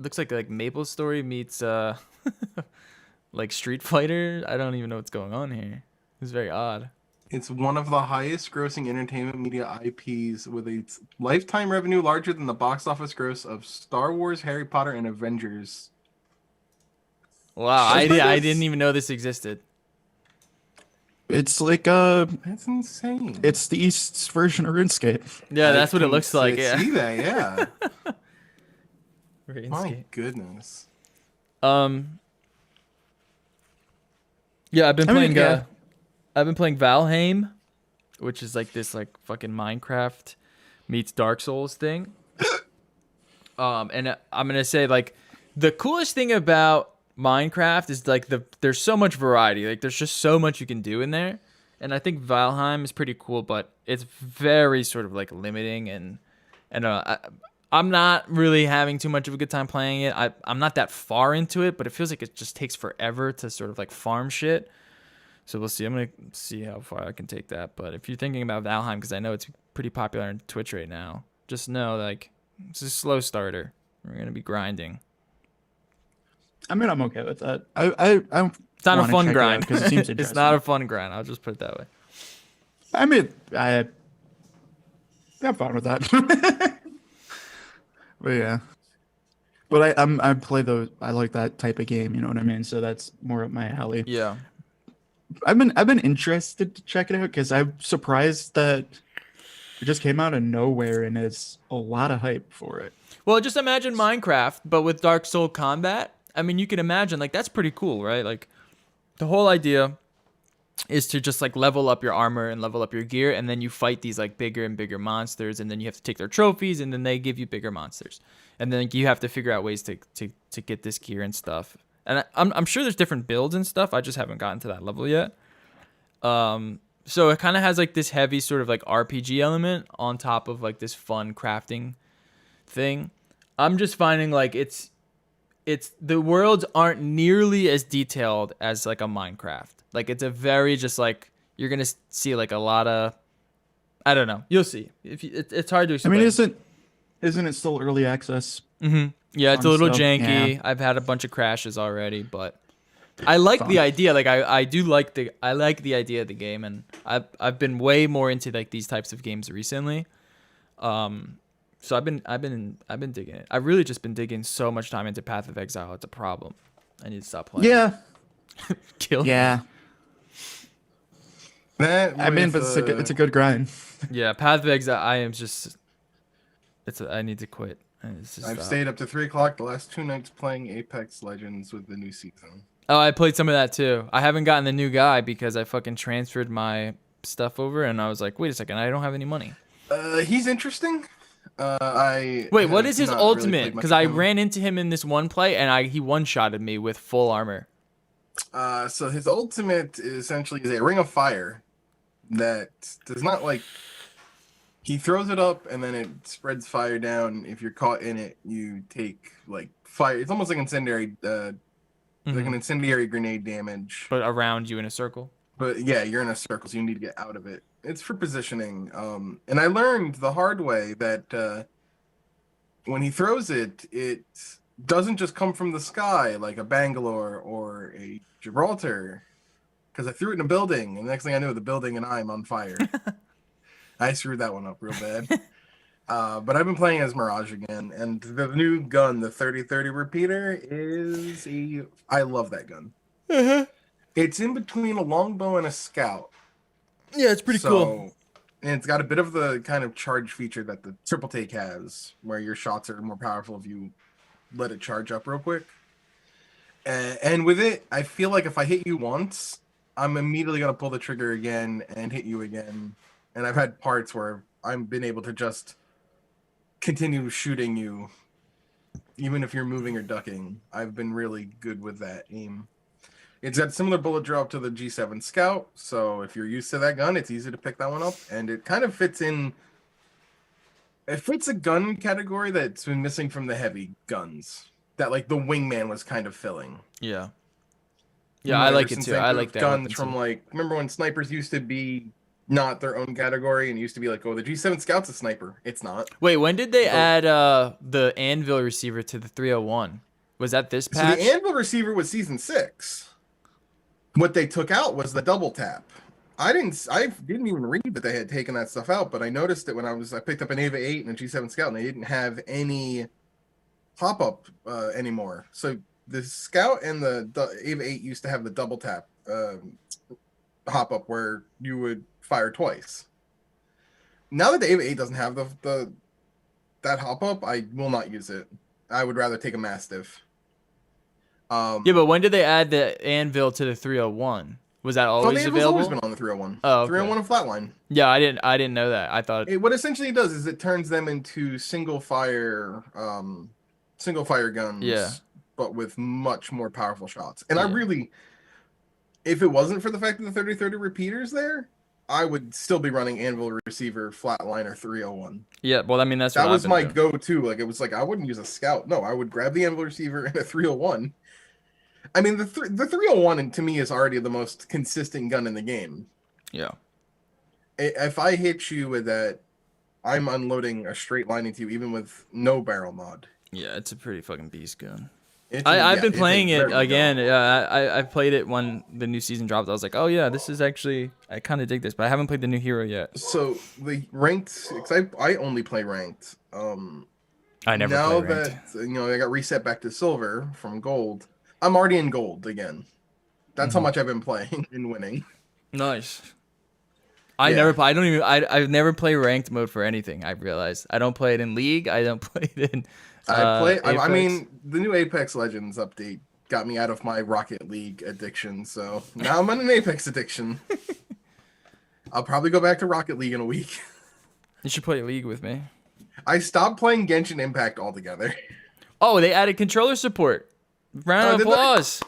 looks like Maple Story meets like Street Fighter. I don't even know what's going on here. It's very odd. It's one of the highest grossing entertainment media IPs with a lifetime revenue larger than the box office gross of Star Wars, Harry Potter, and Avengers. Wow, I That's- didn't even know this existed. It's like That's insane. it's the East's version of RuneScape. Yeah, that's what it can looks like. Yeah. See that? Yeah. RuneScape. My goodness. Yeah, I've been I mean, playing. yeah. I've been playing Valheim, which is like this like fucking Minecraft meets Dark Souls thing. And I'm gonna say like the coolest thing about Minecraft is like there's so much variety. Like there's just so much you can do in there, and I think Valheim is pretty cool, but it's very sort of like limiting and I'm not really having too much of a good time playing it. I'm not that far into it, but it feels like it just takes forever to sort of like farm shit. So we'll see. I'm gonna see how far I can take that. But if you're thinking about Valheim, because I know it's pretty popular on Twitch right now, just know like it's a slow starter. We're gonna be grinding. I mean, I'm okay with that. I It's not a want to fun check grind. it out because it seems It's not interesting. a fun grind. I'll just put it that way. I mean, I'm fine with that. But yeah. But I play those. I like that type of game. You know what I mean? So that's more up my alley. Yeah. I've been interested to check it out because I'm surprised that it just came out of nowhere and it's a lot of hype for it. Well, just imagine Minecraft, but with Dark Soul combat. I mean, you can imagine like that's pretty cool, right? Like the whole idea is to just like level up your armor and level up your gear, and then you fight these like bigger and bigger monsters, and then you have to take their trophies, and then they give you bigger monsters, and then you have to figure out ways to get this gear and stuff. And I'm sure there's different builds and stuff. I just haven't gotten to that level yet. So it kind of has like this heavy sort of like RPG element on top of like this fun crafting thing. I'm just finding like it's the worlds aren't nearly as detailed as like a Minecraft. Like it's a very just like you're gonna see like a lot of I don't know. You'll see. If you, it's hard to I explain. mean, isn't it still early access? Yeah, it's a fun little stuff? janky. Yeah. I've had a bunch of crashes already, but I like the Fun. idea. Like I do like the idea of the game, and I've been way more into like these types of games recently. So I've been digging it. I've really just been digging so much time into Path of Exile. It's a problem. I need to stop playing. Yeah. Kill. Yeah. That I mean, with, but it's a good grind. Yeah, Path of Exile. I am just. I need to quit. I've stayed up to 3 o'clock the last 2 nights playing Apex Legends with the new season. Oh, I played some of that too. I haven't gotten the new guy because I fucking transferred my stuff over, and I was like, wait a second, I don't have any money. He's interesting. I Wait, what have is his not really ultimate? played much Because of I him. ran into him in this one play, and he one-shotted me with full armor. So his ultimate essentially is a ring of fire that does not like. He throws it up and then it spreads fire down. If you're caught in it, you take like fire. It's almost like incendiary, like an incendiary grenade damage. But around you in a circle. But yeah, you're in a circle, so you need to get out of it. It's for positioning. And I learned the hard way that when he throws it, it doesn't just come from the sky like a Bangalore or a Gibraltar. Because I threw it in a building, and the next thing I knew, the building and I'm on fire. I screwed that one up real bad. But I've been playing as Mirage again, and the new gun, the 30-30 repeater, I love that gun. It's in between a longbow and a scout. Yeah, it's pretty cool. And it's got a bit of the kind of charge feature that the triple take has, where your shots are more powerful if you let it charge up real quick. And with it, I feel like if I hit you once, I'm immediately going to pull the trigger again and hit you again. And I've had parts where I've been able to just continue shooting you, even if you're moving or ducking. I've been really good with that aim. It's got similar bullet drop to the G7 Scout, so if you're used to that gun, it's easy to pick that one up. And it kind of fits in. It fits a gun category that's been missing from the heavy guns, that like the Wingman was kind of filling. Yeah. Yeah, I like it too. I like that guns weapon from too. like, remember when snipers used to be not their own category and used to be like, oh, the G7 Scout's a sniper. It's not. Wait, when did they add the Anvil receiver to the 301? Was that this So patch? the Anvil receiver was season 6. What they took out was the double tap. I didn't even read that they had taken that stuff out, but I noticed it when I picked up an Ava 8 and a G7 Scout, and they didn't have any pop-up anymore. So the Scout and the Ava 8 used to have the double tap hop-up where you would fire twice. Now that the Ava 8 doesn't have that hop-up, I will not use it. I would rather take a Mastiff. Yeah, but when did they add the Anvil to the 301? Was that always the Anvil's available? always been on the 301. Oh, okay. 301 and Flatline. Yeah, I didn't know that. I thought What essentially it does is it turns them into single fire guns. Yeah. But with much more powerful shots. And Yeah. I really, if it wasn't for the fact that the 30-30 repeater's there, I would still be running Anvil Receiver, Flatliner 301. Yeah, well, I mean, that's what That I've was been my doing. go-to. Like, it was like I wouldn't use a scout. No, I would grab the Anvil Receiver and a 301. I mean, the 301 to me is already the most consistent gun in the game. Yeah. If I hit you with that, I'm unloading a straight line into you, even with no barrel mod. Yeah, it's a pretty fucking beast gun. It's I've been it's a playing it very good again. gun. Yeah, I played it when the new season dropped. I was like, oh yeah, this is actually, I kind of dig this, but I haven't played the new hero yet. So the ranked, because I only play ranked. I never Now play ranked. that I got reset back to silver from gold, I'm already in gold again. That's how Mhm. much I've been playing and winning. Nice. Yeah. I've never played ranked mode for anything. I've realized I don't play it in League. I don't play it in I Apex. mean, the new Apex Legends update got me out of my Rocket League addiction, so now I'm on an Apex addiction. I'll probably go back to Rocket League in a week. You should play League with me. I stopped playing Genshin Impact altogether. Oh, they added controller support. Round of did they? applause.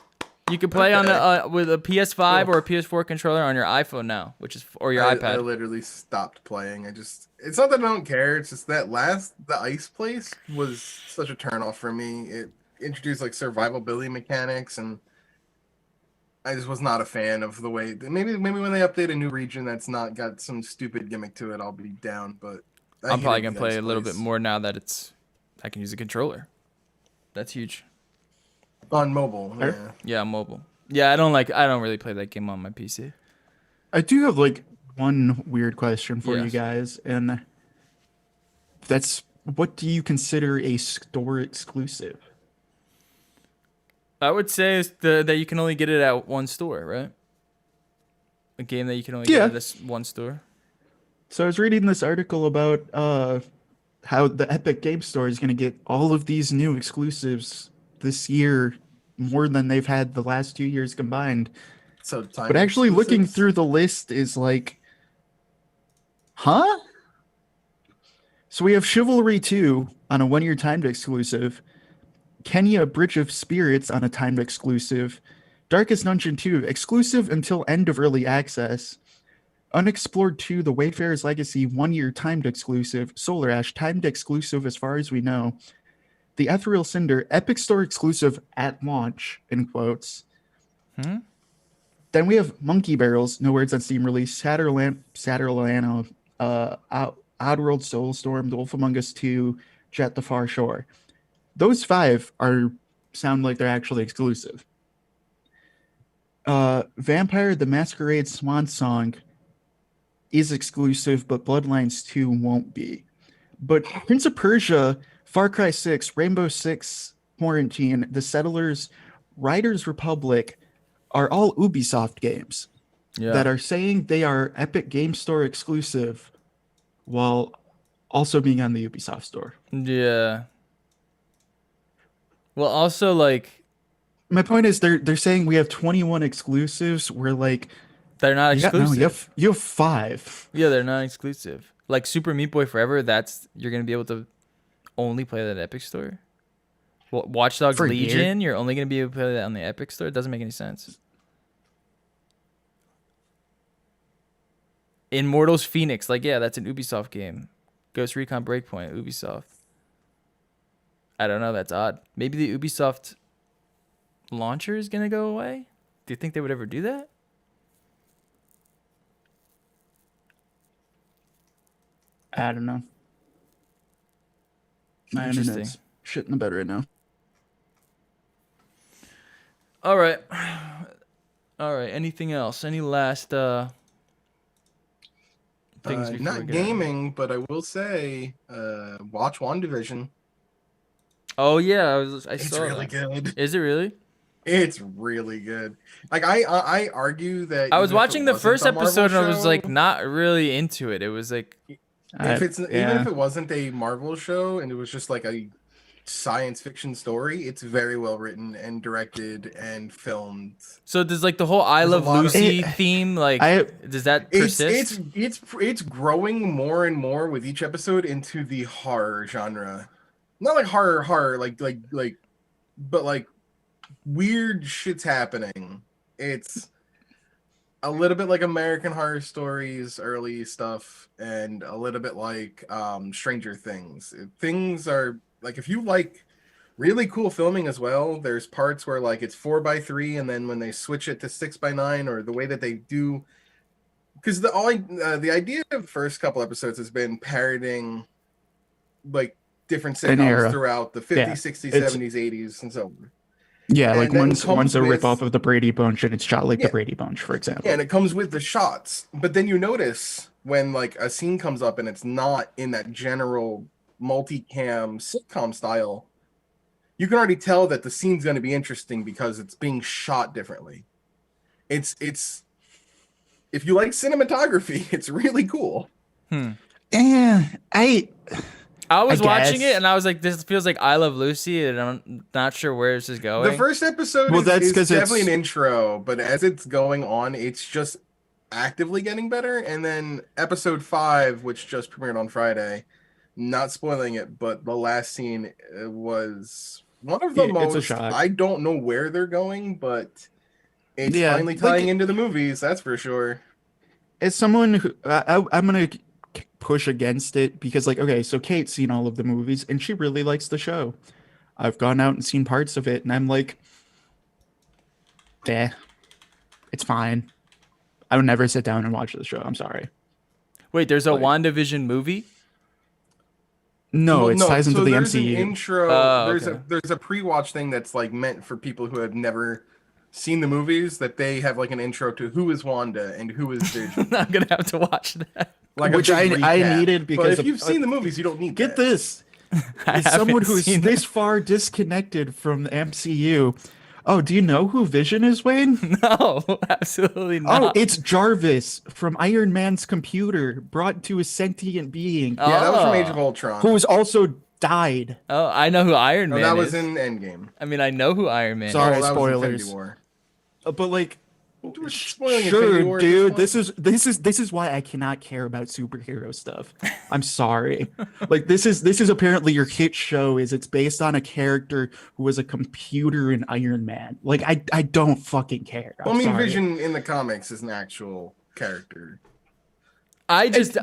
You can play on Okay. the with a PS5 Cool. or a PS4 controller on your iPhone now, or your I iPad. literally stopped playing. It's not that I don't care. It's just that the ice place was such a turnoff for me. It introduced like survivability mechanics, and I just was not a fan of the way. Maybe when they update a new region that's not got some stupid gimmick to it, I'll be down. But I'm probably gonna the play ice a little bit place. more now that I can use a controller. That's huge. On mobile. Fair. Yeah. Yeah, mobile. Yeah, I don't really play that game on my PC. I do have like one weird question for you Yes. guys, and that's what do you consider a store exclusive? I would say it's that you can only get it at one store, right? A game that you can only get Yeah. at this one store. So I was reading this article about how the Epic Game Store is going to get all of these new exclusives this year, more than they've had the last 2 years combined. So time But actually looking exclusives? through the list is like, huh? So we have Chivalry 2 on a 1 year timed exclusive, Kenya Bridge of Spirits on a timed exclusive, Darkest Dungeon 2 exclusive until end of early access, Unexplored 2 The Wayfarer's Legacy 1 year timed exclusive, Solar Ash timed exclusive as far as we know, The Ethereal Cinder Epic Store exclusive at launch, in quotes. Then we have Monkey Barrels, no words on Steam release, Satterlano, Oddworld Soulstorm, The Wolf Among Us 2, Jet the Far Shore. Those five sound like they're actually exclusive. Vampire the Masquerade Swan Song is exclusive, but Bloodlines 2 won't be. But Prince of Persia, Far Cry 6, Rainbow Six, Quarantine, The Settlers, Riders Republic are all Ubisoft games Yeah. that are saying they are Epic Game Store exclusive while also being on the Ubisoft store. Yeah. Well, also like My point is they're saying we have 21 exclusives. We're like, they're not exclusive. you have 5. Yeah, they're not exclusive. Like Super Meat Boy Forever, you're gonna be able to only play that at Epic Store. Well, Watch Dogs For a year? Legion, you're only gonna be able to play that on the Epic Store. It doesn't make any sense. Immortals Phoenix, like yeah, that's an Ubisoft game. Ghost Recon Breakpoint, Ubisoft. I don't know, that's odd. Maybe the Ubisoft launcher is gonna go away? Do you think they would ever do that? I don't know. My Interesting. internet's shit in the bed right now. All right. All right. Anything else? Any last things before we Not get out? gaming, but I will say, watch WandaVision. Oh yeah, I It's saw really that. good. Is it really? It's really good. Like I argue that I was even if it watching the wasn't first a Marvel episode and I was show- like not really into it. It was like even if it wasn't a Marvel show and it was just like a science fiction story, it's very well written and directed and filmed. so does like the whole I There's a Love lot of- Lucy theme like does that persist? It's growing more and more with each episode into the horror genre. Not like horror but like weird shit's happening. It's a little bit like American Horror Stories early stuff, and a little bit like Stranger Things. Things are like, if you like really cool filming as well, there's parts where like it's 4:3, and then when they switch it to 6:9, or the way that they do, because the idea of the first couple episodes has been parroting like different An sitcoms era. throughout the 50s, Yeah. 60s, It's 70s, 80s, and so on. yeah, like And then one's comes a rip with, off of the Brady Bunch and it's shot like the yeah, Brady Bunch, for yeah, example. and it comes with the shots. But then you notice when like a scene comes up and it's not in that general multicam sitcom style, you can already tell that the scene's going to be interesting because it's being shot differently. It's if you like cinematography, it's really cool. Yeah, I was watching guess. it and I was like, this feels like I Love Lucy, and I'm not sure where this is going. The first episode Well, that's is 'cause definitely it's- an intro, but as it's going on, it's just actively getting better. And then episode 5, which just premiered on Friday, not spoiling it, but the last scene was one of the It's a most. shock. I don't know where they're going, but it's Yeah, finally like- tying into the movies. That's for sure. As someone who I'm gonna push against it because, like, okay, so Kate's seen all of the movies and she really likes the show. I've gone out and seen parts of it, and I'm like, eh, it's fine. I would never sit down and watch the show. I'm sorry. Wait, there's a Like- WandaVision movie? No, Well, it ties into so the there's MCU. An intro. Oh, there's okay. a pre-watch thing that's like meant for people who have never seen the movies, that they have like an intro to who is Wanda and who is Vision. I'm gonna have to watch that. Like a Which big I recap. needed because but if of- you've seen the movies, you don't need Get that. this. I As someone haven't who's seen this far disconnected from the MCU. Oh, do you know who Vision is, Wayne? that. No, absolutely not. Oh, it's Jarvis from Iron Man's computer, brought to a sentient being, Yeah, that was from Age Oh. of Ultron. who has also died. Oh, I know who Iron No, Man that is. was in Endgame. I mean, I know who Iron Man Sorry. is. that was spoilers. Infinity War. But like, We're spoiling Infinity War sure, at dude. this This is why I cannot care about superhero stuff. I'm sorry. Like, this is apparently your hit show. Is it's based on a character who was a computer in Iron Man. Like, I don't fucking care. Well, I mean, sorry. Vision in the comics is an actual character. I am just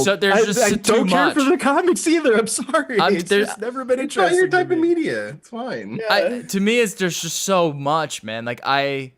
so, there's just I too don't care much. for the comics either. I'm sorry. It's there's- just never been It's not interesting. your type to of me. media. It's fine. To me, it's there's just so much, man. Like I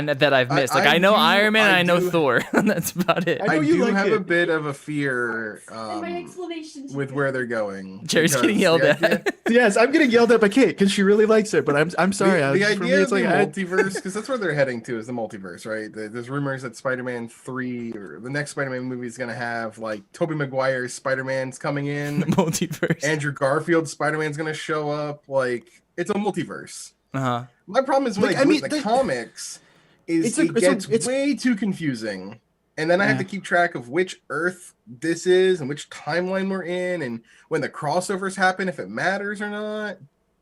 know that I've missed. Like I know do- Iron Man, and I I know do- Thor. That's about it. I I know you do like have it. a bit of a fear And my explanation with where they're going. Jerry's because getting yelled the at. idea- Yes, I'm getting yelled at by Kate because she really likes it, but I'm sorry. The for me, idea it's of the like multiverse, because that's where they're heading to, is the multiverse, right? There's rumors that Spider-Man 3 or the next Spider-Man movie is going to have like Tobey Maguire's Spider-Man's coming in, Multiverse. Andrew Garfield's Spider-Man's going to show up. Like, it's a multiverse. Uh-huh. My problem is when Like, I I do mean, it in the comics is it's it gets it's way too confusing. And then I have Yeah. to keep track of which Earth this is and which timeline we're in and when the crossovers happen, if it matters or not.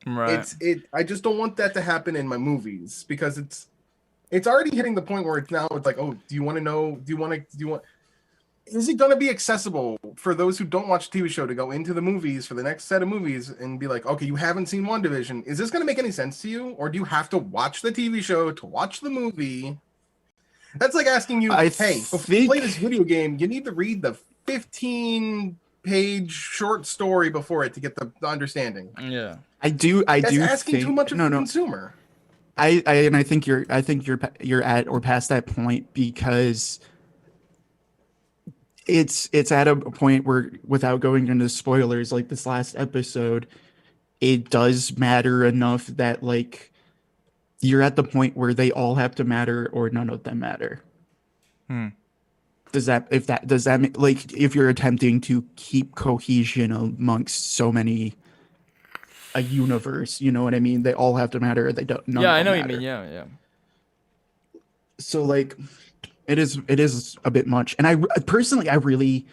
Right. I just don't want that to happen in my movies because it's already hitting the point where it's like, oh, do you want is it going to be accessible for those who don't watch the TV show to go into the movies for the next set of movies and be like, okay, you haven't seen WandaVision. Is this going to make any sense to you? Or do you have to watch the TV show to watch the movie? That's like asking you, I hey, before you play this video game, you need to read the 15-page short story before it to get the understanding. Yeah. I do That's asking think too much of no the no consumer. I think you're at or past that point because it's at a point where, without going into spoilers, like this last episode, it does matter enough that like you're at the point where they all have to matter or none of them matter. Does that mean, like, if you're attempting to keep cohesion amongst so many a universe, you know what I mean? They all have to matter. Or they don't. None Yeah, of I them know what you matter. mean. Yeah, yeah. So like, it is a bit much, and personally I really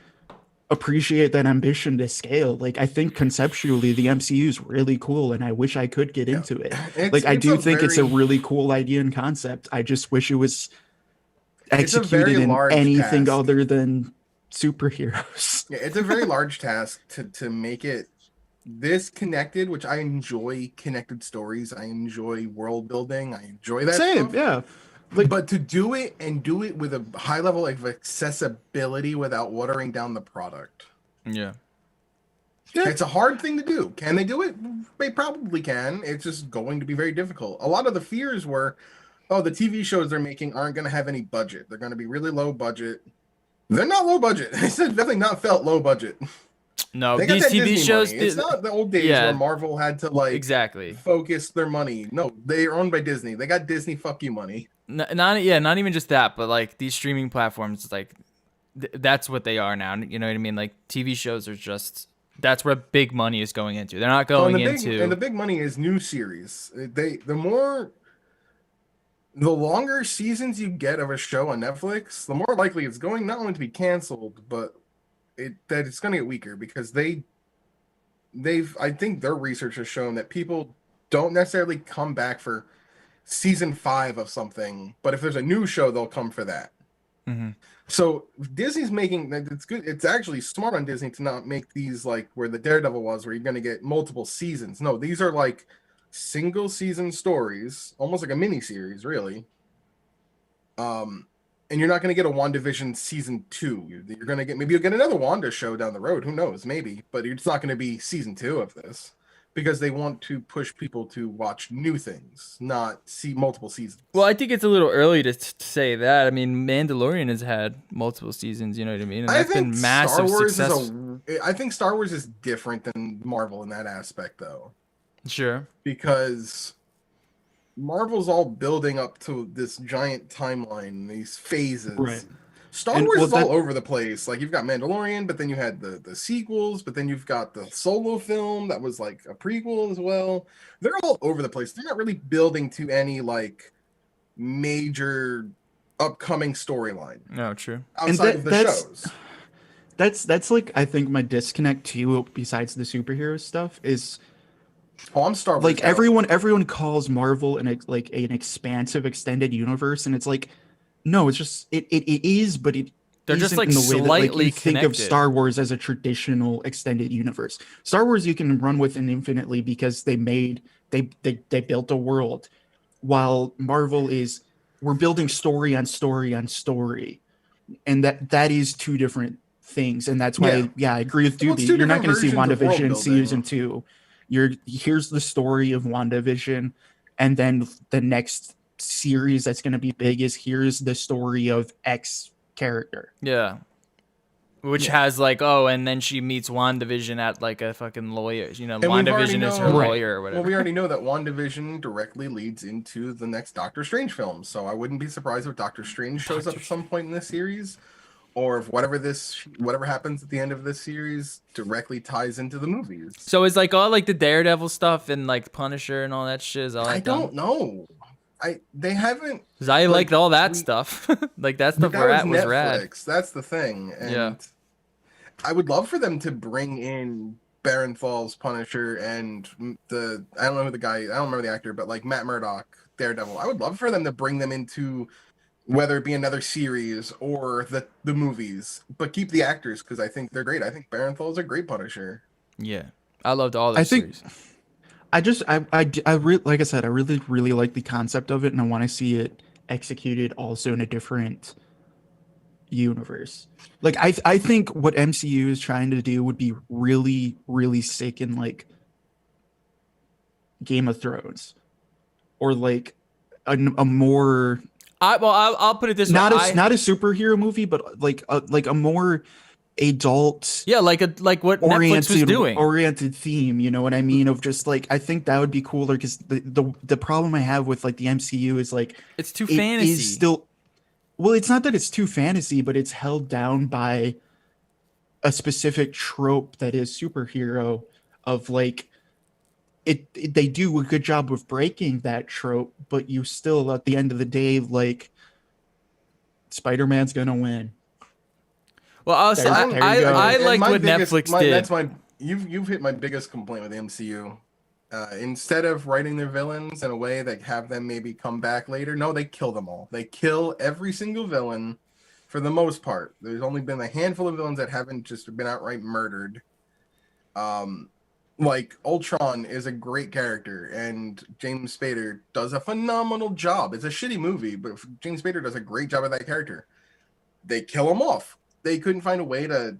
appreciate that ambition to scale. Like, I think conceptually the MCU is really cool, and I wish I could get into it. Like, I do think it's a really cool idea and concept. I just wish it was It's a very executed in large anything task. other than superheroes. Yeah, it's a very large task to make it this connected, which I enjoy connected stories. I enjoy world building. I enjoy that Same, stuff. yeah. Like, But to do it and do it with a high level of accessibility without watering down the product. Yeah. yeah, It's a hard thing to do. Can they do it? They probably can. It's just going to be very difficult. A lot of the fears were, oh, the TV shows they're making aren't going to have any budget. They're going to be really low budget. They're not low budget. It's definitely not felt low budget. No, They got these that TV Disney shows. money. It's not the old days Yeah, where Marvel had to like exactly. focus their money. No, they are owned by Disney. They got Disney fuck you money. Not even just that, but like these streaming platforms, like that's what they are now. You know what I mean? Like TV shows are just that's where big money is going into. They're not Oh, and going the into. big money is new series. The longer seasons you get of a show on Netflix, the more likely it's going not only to be canceled, but that it's going to get weaker because I think their research has shown that people don't necessarily come back for season 5 of something, but if there's a new show, they'll come for that. Mm-hmm. So Disney's making it's good. It's actually smart on Disney to not make these like where the Daredevil was, where you're going to get multiple seasons. No, these are like single season stories, almost like a mini series, really. And you're not going to get a WandaVision season 2. You're going to get maybe you'll get another Wanda show down the road. Who knows? Maybe, but it's not going to be season 2 of this because they want to push people to watch new things, not see multiple seasons. Well, I think it's a little early to say that. I mean, Mandalorian has had multiple seasons. You know what I mean? And that's been massive success. I think Star Wars is different than Marvel in that aspect, though. Sure. Because Marvel's all building up to this giant timeline, these phases. Right. Star And, Wars well, is all over the place. Like you've got Mandalorian, but then you had the sequels, but then you've got the Solo film that was like a prequel as well. They're all over the place. They're not really building to any like major upcoming storyline. No, true. Outside of the shows. That's like I think my disconnect too. Besides the superhero stuff, is Oh, I'm Star Wars. like everyone calls Marvel an expansive extended universe, and it's like, no, it's just it is, but it They're just isn't like in the way that like slightly you think of connected. Star Wars as a traditional extended universe. Star Wars you can run with infinitely because they built a world, while Marvel is we're building story on story on story, and that is two different things, and that's why I agree with Well, Doobie. it's two You're not different going to see versions of world WandaVision building. season 2. Here's the story of WandaVision, and then the next series that's going to be big is here's the story of X character. Yeah. Which has like, oh, and then she meets WandaVision at like a fucking lawyer. You know, And we've already WandaVision is her known- lawyer or whatever. Well, we already know that WandaVision directly leads into the next Doctor Strange film, so I wouldn't be surprised if Doctor Strange shows up at some point in this series, or if whatever happens at the end of this series directly ties into the movies. So is like all like the Daredevil stuff and like Punisher and all that shit is all that I done? don't know. They haven't. 'Cause I like, liked all that we- stuff. Like that But stuff that was rad. Netflix. That's the thing. And Yeah. I would love for them to bring in Barenthal's Punisher and I don't know who the guy. I don't remember the actor, but like Matt Murdock, Daredevil. I would love for them to bring them into whether it be another series or the movies, but keep the actors because I think they're great. I think Barenthal is a great Punisher. Yeah. I loved all the I think- series. Like I said, I really like the concept of it, and I want to see it executed also in a different universe. Like I think what MCU is trying to do would be really sick in like Game of Thrones, or like a more I'll put it this way. not a superhero movie, but like a more adult Yeah, like what Netflix was doing. oriented theme, you know what I mean? Of just like, I think that would be cooler because the problem I have with like the MCU is like It's too it fantasy. is still, well, it's not that it's too fantasy, but it's held down by a specific trope that is superhero of like they do a good job of breaking that trope, but you still at the end of the day like Spider-Man's gonna win. Well, I'll say There you go. I And like my what biggest- Netflix did. That's you've hit my biggest complaint with the MCU. Instead of writing their villains in a way that have them maybe come back later, no, they kill them all. They kill every single villain for the most part. There's only been a handful of villains that haven't just been outright murdered. Like Ultron is a great character, and James Spader does a phenomenal job. It's a shitty movie, but James Spader does a great job of that character. They kill him off. They couldn't find a way to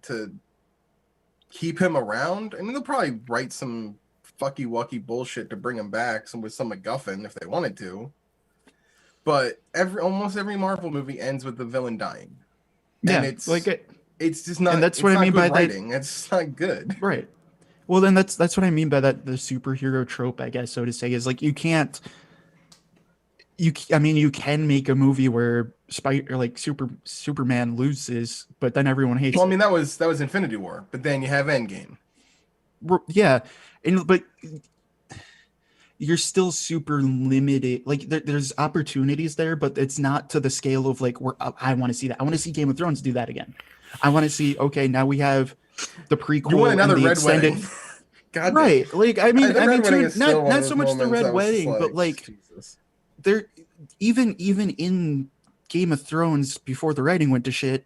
keep him around. I mean, they'll probably write some fucky wucky bullshit to bring him back, with some MacGuffin if they wanted to. But almost every Marvel movie ends with the villain dying, and Yeah, like it's just not. and that's it's what I not mean good by writing. It's just not good. right. Well, then that's what I mean by that, the superhero trope, I guess, so to say, is like you can't I mean, you can make a movie where Spider, like Superman loses, but then everyone hates Well, I it. mean that was Infinity War, but then you have Endgame. Yeah, and but you're still super limited. Like there's opportunities there, but it's not to the scale of like where I want to see that. I want to see Game of Thrones do that again. I want to see, okay, now we have the You want prequel and another the Red extended. Wedding? God damn. Right. Like The I Red mean Wedding too, is still one of not those so much the moments Red I was just Wedding, but like Jesus. there, even in Game of Thrones before the writing went to shit,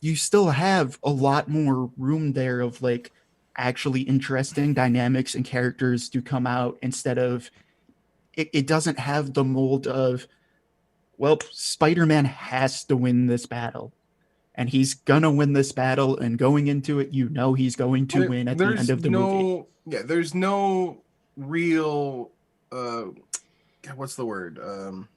you still have a lot more room there of like actually interesting dynamics and characters to come out, instead of it doesn't have the mold of, well, Spider-Man has to win this battle, and he's gonna win this battle, and going into it, you know he's going to win at the end of the movie. There's no real what's the word?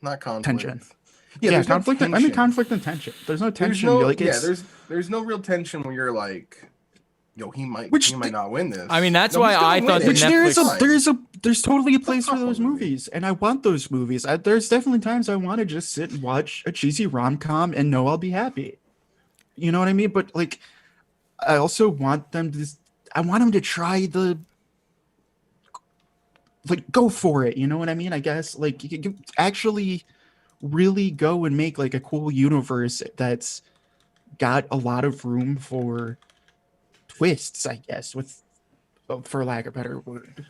Not Tension. conflict. Yeah, Yeah, there's no conflict. I mean, tension. conflict and tension. There's no tension. Like it's There's no real tension where you're like, yo, he which might not win this. I mean, that's No, why he's gonna I win thought it. the which there is Netflix. there's totally a place for popcorn those movie. movies, and I want those movies. There's definitely times I want to just sit and watch a cheesy rom-com and know I'll be happy. You know what I mean? But like, I also want them to. I want them to try the, like, go for it. You know what I mean? I guess like you actually really go and make like a cool universe that's got a lot of room for twists, I guess, with, for lack of a better word.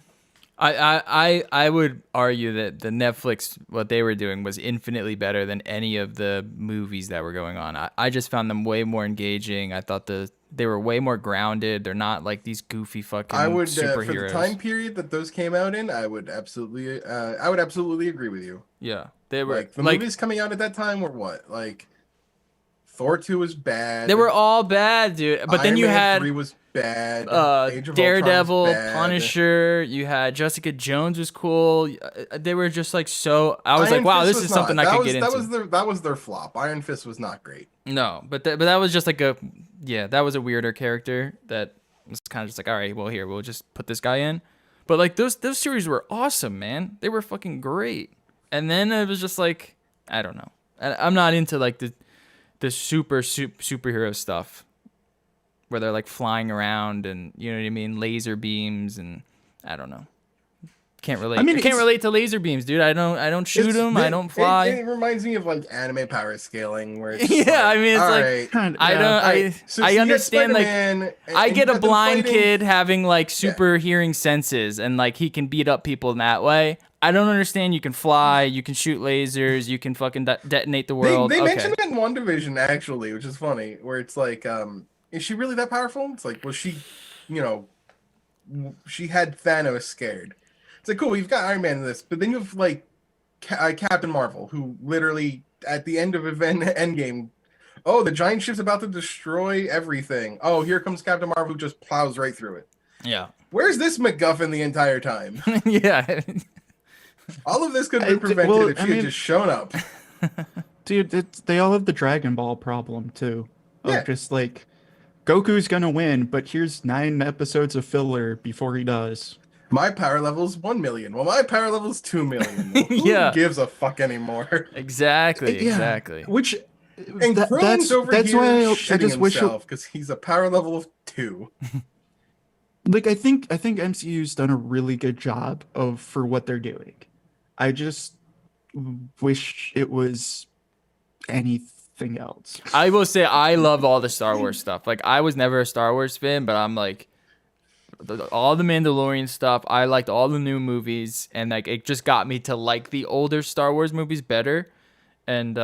I would argue that the Netflix, what they were doing was infinitely better than any of the movies that were going on. I just found them way more engaging. I thought they were way more grounded. They're not like these goofy fucking I would for the superheroes. time period that those came out in, I would absolutely agree with you. Yeah, they were Like the like movies coming out at that time were what? Like Thor 2 was bad. they were all bad, dude. But then Iron you Man had 3 was bad. Age of Daredevil, Ultron was bad. Punisher. You had Jessica Jones was cool. They were just like so. I was Iron like, wow, Fist this was is something not. I That could was get that into. was that was their flop. Iron Fist was not great. No, but that was just like that was a weirder character that was kind of just like, all right, well here we'll just put this guy in. But like those series were awesome, man. They were fucking great. And then it was just like, I don't know. I'm not into like the superhero stuff where they're like flying around and you know what I mean, laser beams, and I don't know. Can't relate. I mean, I can't it's- relate to laser beams, dude. I don't shoot them. I don't fly. It reminds me of like anime power scaling, where it's Yeah, like, I mean, it's all like- right, Kind of, I yeah. don't. Alright, so I you got understand. Like, Spider-Man, and I you get a got them blind fighting- kid having like super hearing senses, and like he can beat up people in that way. I don't understand. You can fly. You can shoot lasers. You can fucking detonate the world. They Okay. mentioned it in WandaVision actually, which is funny, where it's like, is she really that powerful? It's like, was she, you know, she had Thanos scared. It's like, cool, you've got Iron Man in this, but then you have like Captain Marvel, who literally at the end of Endgame, oh, the giant ship's about to destroy everything. Oh, here comes Captain Marvel, who just plows right through it. Yeah. Where's this MacGuffin the entire time? Yeah. All of this could have been Well, prevented if I she had mean- just shown up. Dude, they all have the Dragon Ball problem too. Of Yeah. just like, Goku's gonna win, but here's 9 episodes of filler before he does. My power level's 1 million. Well, my power level's 2 million. Well, who Yeah. gives a fuck anymore? Exactly. Yeah, Exactly. Which And that- Krillin's over that's here why I shitting just wish it, himself because he's a power level of 2. like I think MCU's done a really good job of for what they're doing. I just wish it was anything else. I will say I love all the Star Wars stuff. Like I was never a Star Wars fan, but I'm like all the Mandalorian stuff. I liked all the new movies, and like it just got me to like the older Star Wars movies better. And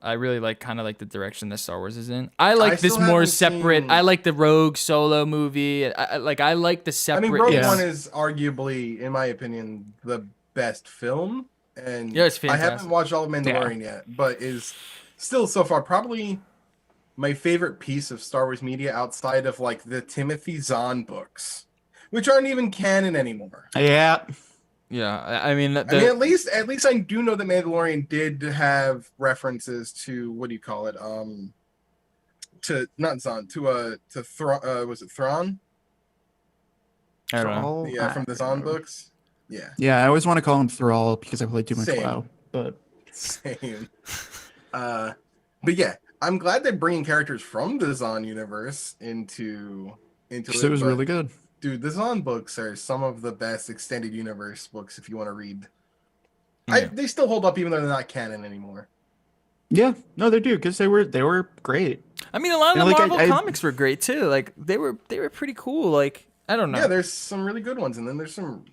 I really like kind of like the direction that Star Wars is in. I like this still more haven't separate. seen- I like the Rogue Solo movie. I like the I mean, separate. Rogue Yeah. One is arguably, in my opinion, the best film, and Yeah, it's I haven't fantastic. watched all of Mandalorian yet, but is still so far probably my favorite piece of Star Wars media outside of like the Timothy Zahn books, which aren't even canon anymore. Yeah. Yeah, I mean, I mean, at least I do know that Mandalorian did have references to what do you call it? To not Zahn, to Thrawn. Was it Thrawn? I don't know. Thrall? Yeah, from the Zahn Remember. books. Yeah, Yeah, I always want to call him Thrall because I play too much Same. WoW. But same. But yeah, I'm glad they're bringing characters from the Zahn universe into it it. was but, really good. dude. The Zahn books are some of the best extended universe books if you want to read. Yeah. They still hold up even though they're not canon anymore. Yeah, no, they do because they were great. I mean, a lot of And, the like, Marvel I- comics were great too. Like they were pretty cool. Like I don't know. Yeah, there's some really good ones, and then there's some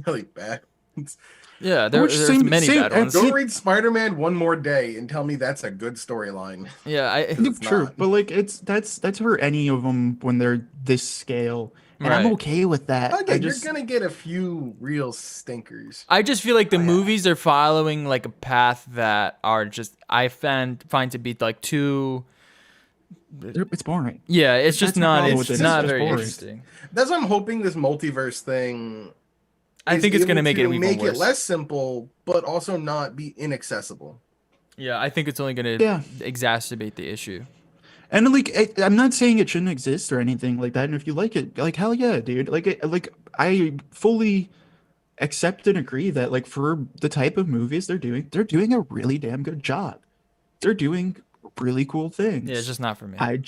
really bad ones. Yeah, Which there's same- many same- bad ones. Go read Spider-Man One More Day and tell me that's a good storyline. Yeah, It's True, not. but like that's for any of them when they're this scale, and I'm Right. okay with that. Again, I just you're gonna get a few real stinkers. I just feel like the Oh, yeah. movies are following like a path that are just I find to be like too. it's boring. Yeah, it's just That's my not. problem It's with it. not It's just very boring. interesting. That's why I'm hoping this multiverse thing. I is think it's gonna able make it to even make worse. it less simple, but also not be inaccessible. Yeah, I think it's only gonna Yeah. exacerbate the issue. And like I'm not saying it shouldn't exist or anything like that. And if you like it, like hell yeah, dude. Like I fully accept and agree that like for the type of movies they're doing a really damn good job. They're doing really cool things. Yeah, it's just not for me. It's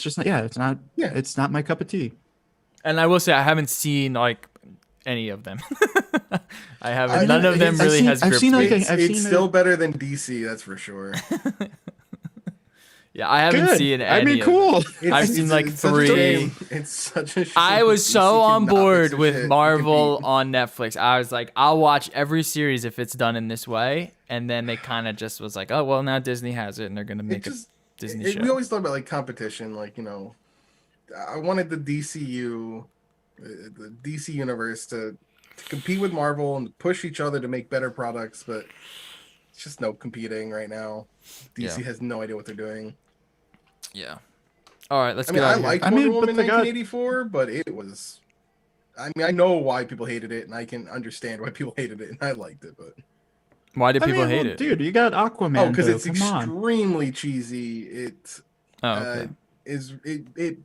just not, yeah, Yeah. it's not my cup of tea. And I will say I haven't seen like any of them. I haven't. I mean, None of them I've really seen- has I've gripped seen, me. like, It's, I've it's seen still it. better than DC, that's for sure. Yeah, I haven't Good. seen any. I mean, of cool. It's, I've seen, like, such a 3. shame. It's such a shame. I was DC so on cannot board fix their with shit to Marvel compete. on Netflix. I was like, I'll watch every series if it's done in this way. And then they kind of just was like, oh, well, now Disney has it and they're going to make just- a Disney show. We always thought about like competition, like I wanted the DCU, the DC universe to compete with Marvel and push each other to make better products, but it's just no competing right now. DC Yeah. has no idea what they're doing. Yeah. All right, let's I get mean, out I of here. liked I Wonder mean, but Woman they got- 1984, but it was. I mean, I know why people hated it, and I can understand why people hated it, and I liked it, but Why did I people mean, hate well, it? dude, you got Aquaman. because though. it's Come on. extremely cheesy. Oh, okay.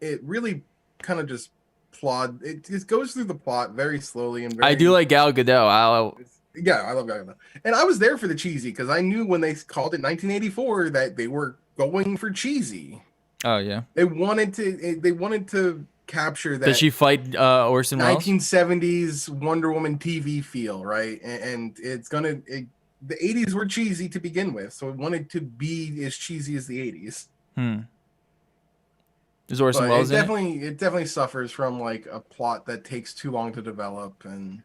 It really kind of just plod. It just goes through the plot very slowly and very. I do like Gal Gadot. Yeah, I love Gaga. And I was there for the cheesy because I knew when they called it 1984 that they were going for cheesy. Oh, yeah. They wanted to capture that Does she fight Orson Welles? 1970s Wonder Woman TV feel, right? And it's the 80s were cheesy to begin with, so it wanted to be as cheesy as the 80s. Is Orson But Welles in it? it definitely suffers from like a plot that takes too long to develop, and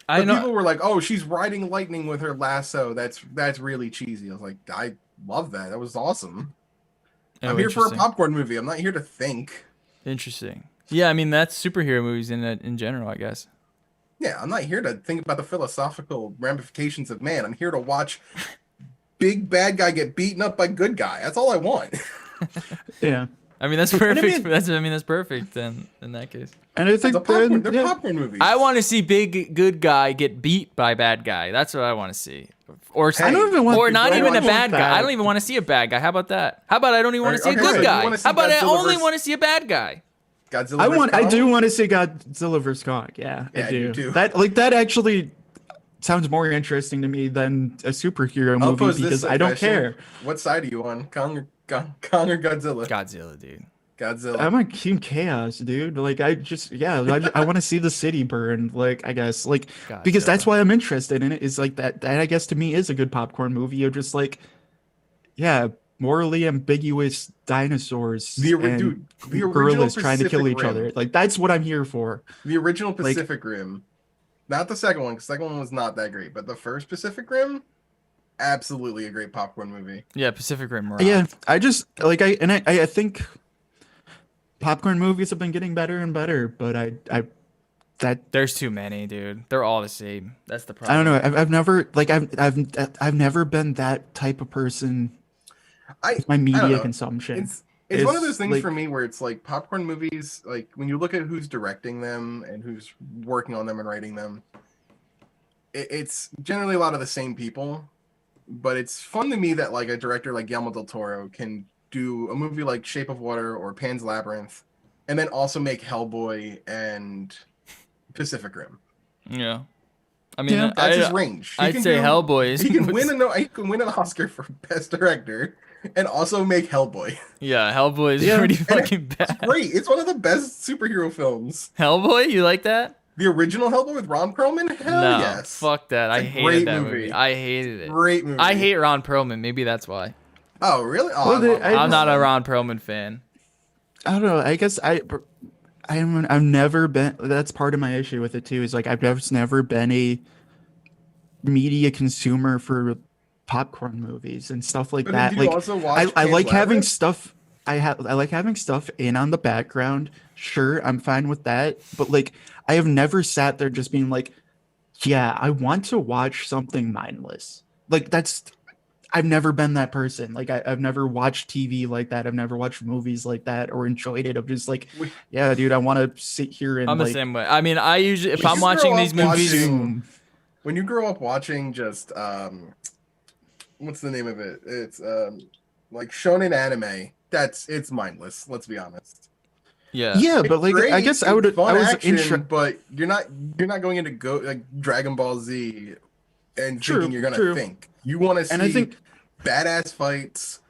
I but know. people were like, "Oh, she's riding lightning with her lasso. That's really cheesy." I was like, "I love that. That was awesome." Oh, I'm here for a interesting. popcorn movie. I'm not here to think. Interesting. Yeah, I mean that's superhero movies in general, I guess. Yeah, I'm not here to think about the philosophical ramifications of man. I'm here to watch big bad guy get beaten up by good guy. That's all I want. Yeah. I mean that's I perfect. mean- that's perfect then in that case. And I think They're yeah. popcorn movies. I want to see big good guy get beat by bad guy. That's what I want to see. Or I don't even want- or not I even a don't bad want guy. I that. don't even want to see a bad guy. How about that? How about I don't even want to see a Okay, good so you guy? wanna see How about I Godzilla only versus- want to see a bad guy? Godzilla. I vs. do Kong? want to see Godzilla vs Kong. Yeah, Yeah, I I do. do too. That actually sounds more interesting to me than a superhero I'll movie pose this because I don't question. care. What side are you on? Kong or Godzilla? Godzilla, dude. Godzilla. I'm on Team Chaos, dude. Like I want to see the city burn. Like I guess like because that's Godzilla. why I'm interested in it. Is like that I guess to me is a good popcorn movie. You're just like, yeah, morally ambiguous dinosaurs The and original gorillas trying to kill Pacific each Rim. other. Like that's what I'm here for. The original Pacific Rim. Not the second one, because the second one was not that great. But the first Pacific Rim, absolutely a great popcorn movie. Yeah, Pacific Rim rocked. Yeah, I just like I think popcorn movies have been getting better and better, but that There's too many, dude. They're all the same. That's the I don't know. problem. I've never like I've never been that type of person I with my I don't media know. consumption. It's one of those Is things like for me where it's like popcorn movies, like when you look at who's directing them and who's working on them and writing them, it's generally a lot of the same people. But it's fun to me that like a director like Guillermo del Toro can do a movie like Shape of Water or Pan's Labyrinth, and then also make Hellboy and Pacific Rim. Yeah. I mean, Yeah, That's his range. I'd say Hellboy He can was- he can win an Oscar for best director and also make Hellboy. Yeah, Hellboy is Yeah. pretty And fucking it's bad. great. It's one of the best superhero films. Hellboy, you like that? The original Hellboy with Ron Perlman? Hell No, yes. fuck that. I It's a hated great that movie. movie. I hated it. Great movie. I hate Ron Perlman. Maybe that's why. Oh, really? Oh, Well, love I'm not a Perlman. Ron Perlman fan. I don't know. I guess I've never been. That's part of my issue with it too. Is like I've just never been a media consumer for popcorn movies and stuff like But that. did you Like also watch I Pan's like having Labyrinth? stuff. I like having stuff in on the background. Sure, I'm fine with that. But like I have never sat there just being like, yeah, I want to watch something mindless. Like that's I've never been that person. Like I've never watched TV like that. I've never watched movies like that or enjoyed it. I'm just like, We- yeah, dude, I want to sit here and I'm the like same way. I mean, I usually, if When I'm you watching grow these up movies, watching- When you grow up watching just what's the name of it? It's like shonen anime. It's mindless. Let's be honest. yeah. yeah, It's but like great, I guess I would it's fun I was action, but you're not going into like Dragon Ball Z and True, thinking you're gonna true. think. You want to see and I think badass fights,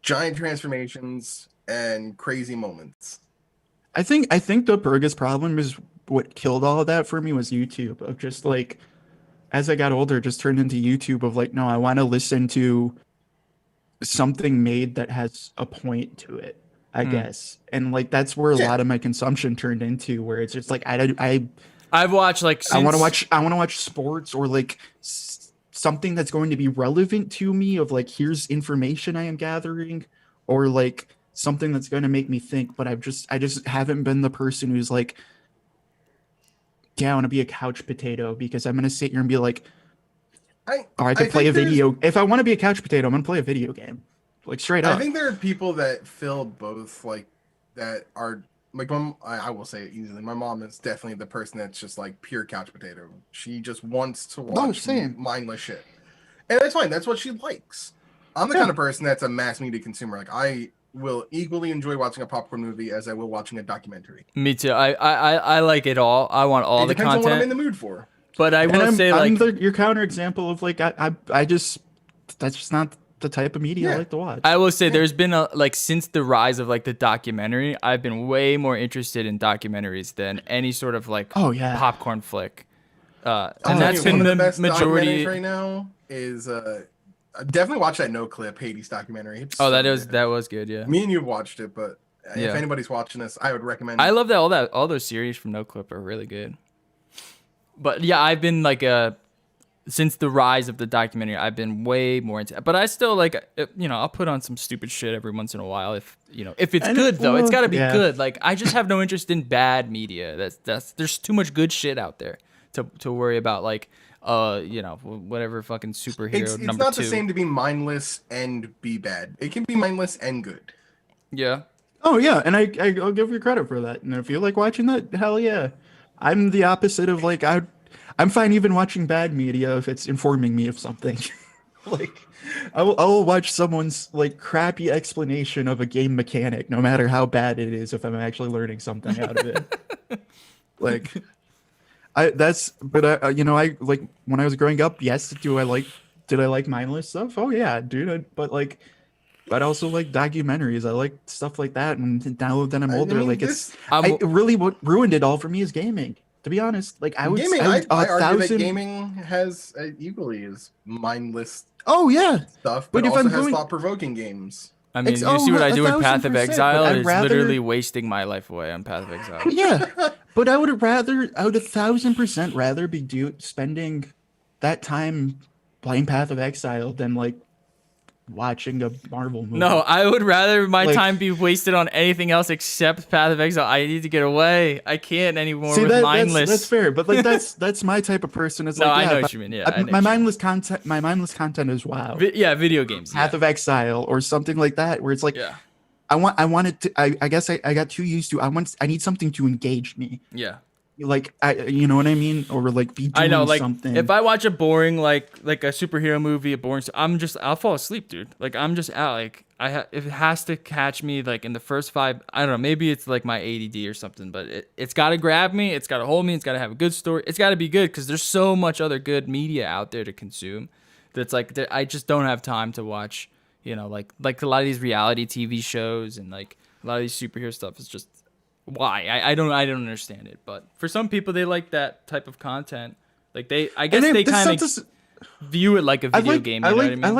giant transformations, and crazy moments. I think the biggest problem is what killed all of that for me was YouTube of just like as I got older, it just turned into YouTube of like, no, I want to listen to something made that has a point to it, I guess. And like that's where a Yeah. lot of my consumption turned into, where it's just like I've watched like I want to since- watch sports or like something that's going to be relevant to me of like here's information I am gathering or like something that's going to make me think, but I just haven't been the person who's like, yeah, I want to be a couch potato because I'm going to sit here and be like, or I could play a think there's- video. If I want to be a couch potato, I'm going to play a video game. Like straight I up. think there are people that fill both, like that are like I will say it easily. My mom is definitely the person that's just like pure couch potato. She just wants to watch same. mindless shit, and that's fine. That's what she likes. I'm the Yeah. kind of person that's a mass media consumer. Like I will equally enjoy watching a popcorn movie as I will watching a documentary. Me too. I like it all. I want all It the depends on what I'm in content. the mood for. But I And will say like your counterexample of like I just that's just not the type of media I Yeah. like to watch. I will say there's been a like since the rise of like the documentary, I've been way more interested in documentaries than any sort of like Oh, yeah. popcorn flick. I'll And tell that's you, been one of the the best majority. documentaries right now is definitely watch that No Clip Hades documentary. It's Oh, so that good. was good. Yeah. Me and you watched it, but Yeah. if anybody's watching this, I would recommend. I love that all those series from No Clip are really good. But yeah, I've been like since the rise of the documentary, I've been way more into. But I still like I'll put on some stupid shit every once in a while if it's And good though. It's got to be yeah. good. Like I just have no interest in bad media. That's there's too much good shit out there to worry about like whatever fucking superhero it's number not 2. the same to be mindless and be bad. It can be mindless and good. Yeah. Oh yeah, and I'll give you credit for that. And if you like watching that, hell yeah. I'm the opposite of like I'm fine even watching bad media if it's informing me of something. Like I'll watch someone's like crappy explanation of a game mechanic, no matter how bad it is, if I'm actually learning something out of it. Like I like when I was growing up, yes, did I like mindless stuff? Oh yeah, dude. But I also like documentaries. I like stuff like that. And now that I'm older, mean, like this- what ruined it all for me is gaming. To be honest, like I would Gaming, I I argue that gaming has equally as mindless Oh yeah, stuff, But but if also I'm has going- thought-provoking games. I mean, Ex- you see what oh, I do in Path of 1000%, but Exile? I'd It's rather- literally wasting my life away on Path of Exile. yeah. But I would 1,000% rather be spending that time playing Path of Exile than like watching a Marvel movie. No, I would rather my Like- time be wasted on anything else except Path of Exile. I need to get away. I can't anymore See with that mindless. that's fair, but like that's my type of person. It's No, like, I yeah, know if what you mean. Yeah, I know my what you mindless content is WoW, yeah, video games. Path Yeah. of Exile, or something like that, where it's like Yeah. I wanted to. I guess I got too used to. I need something to engage me. Yeah. Like you know what I mean, or like be doing I know, like something. if I watch a boring like a superhero movie, a boring, I'll fall asleep, dude. Like I'm just out. Like if it has to catch me like in the first 5. I don't know. Maybe it's like my ADD or something, but it's got to grab me. It's got to hold me. It's got to have a good story. It's got to be good because there's so much other good media out there to consume. That's like I just don't have time to watch. You know, like a lot of these reality TV shows and like a lot of these superhero stuff is just. Why I don't understand it, but for some people they like that type of content. Like I guess they kind of view it like a video game. You know what I mean? I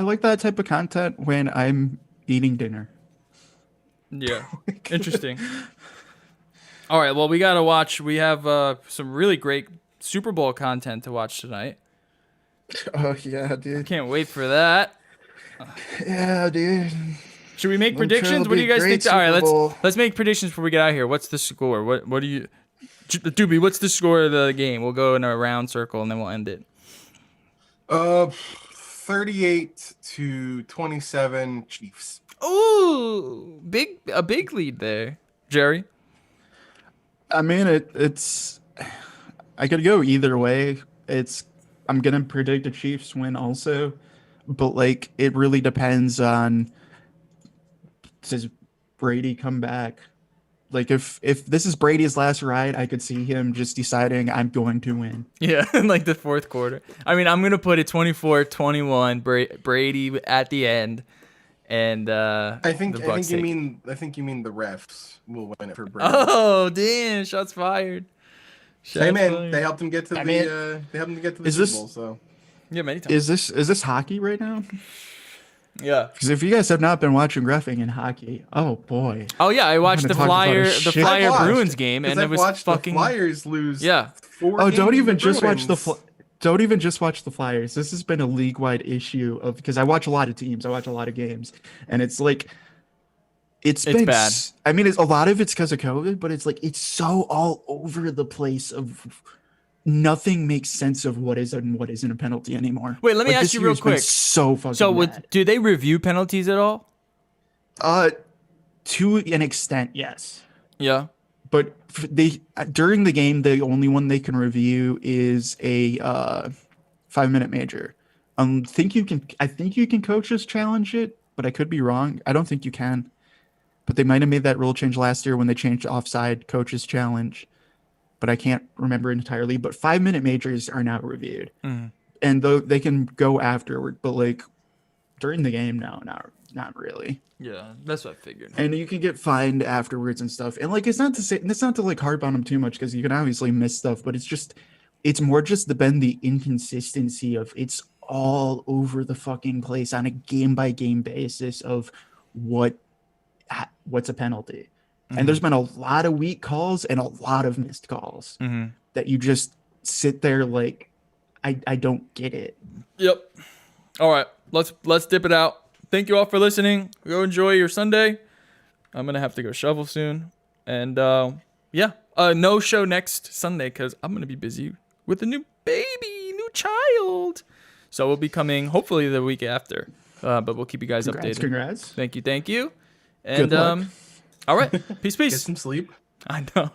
like that type of content when I'm eating dinner. Yeah, interesting. All right, well we gotta watch. We have some really great Super Bowl content to watch tonight. Oh yeah, dude. Can't wait for that. Yeah, dude. Should we make I'm sure predictions? it'll What do be you guys a think? great All right, Super Bowl. let's make predictions before we get out of here. What's the score? What do you, Doobie? What's the score of the game? We'll go in a round circle and then we'll end it. 38-27 Chiefs. Ooh, a big lead there, Jerry. I mean, it's. I could go either way. I'm gonna predict a Chiefs win also, but like it really depends on. Does Brady come back? Like if this is Brady's last ride, I could see him just deciding I'm going to win. Yeah, in like the fourth quarter. I mean, I'm gonna put it 24-21 Brady at the end, and I think the Bucs you take it. mean the refs will win it for Brady. Oh damn! Shots fired. Hey man, fired. they helped him get to I the mean, is Super this- Bowl. So Yeah, many times. Is this hockey right now? Yeah. Because if you guys have not been watching Greffing in hockey, oh boy. Oh yeah, I watched gonna the talk about Flyer a shit- Flyer I've watched, Bruins game, and it I've was watched fucking the Flyers lose. yeah. 4 Oh, games don't to even the just watch the Bruins. don't even just watch the Flyers. This has been a league-wide issue of because I watch a lot of teams, I watch a lot of games, and it's like it's been bad. I mean, a lot of it's because of COVID, but it's like it's so all over the place of nothing makes sense of what is and what isn't a penalty anymore. Wait, let me Like, ask this you real year's been quick. So fucking So bad. do they review penalties at all? To an extent, yes. Yeah. But they during the game, the only one they can review is a 5-minute major. I think you can coaches challenge it, but I could be wrong. I don't think you can. But they might have made that rule change last year when they changed offside coaches challenge. But I can't remember entirely. But 5-minute majors are now reviewed, and though they can go afterward, but like during the game, no, not really. Yeah, that's what I figured. And you can get fined afterwards and stuff. And like, it's not to like harp on them too much because you can obviously miss stuff, but it's more just the inconsistency of it's all over the fucking place on a game by game basis of what's a penalty. And there's been a lot of weak calls and a lot of missed calls that you just sit there like, I don't get it. Yep. All right, let's dip it out. Thank you all for listening. Go enjoy your Sunday. I'm gonna have to go shovel soon, and yeah, no show next Sunday because I'm gonna be busy with a new new child. So we'll be coming hopefully the week after, but we'll keep you guys updated. Congrats. Thank you. And Good luck. all right, peace. Get some sleep. I know.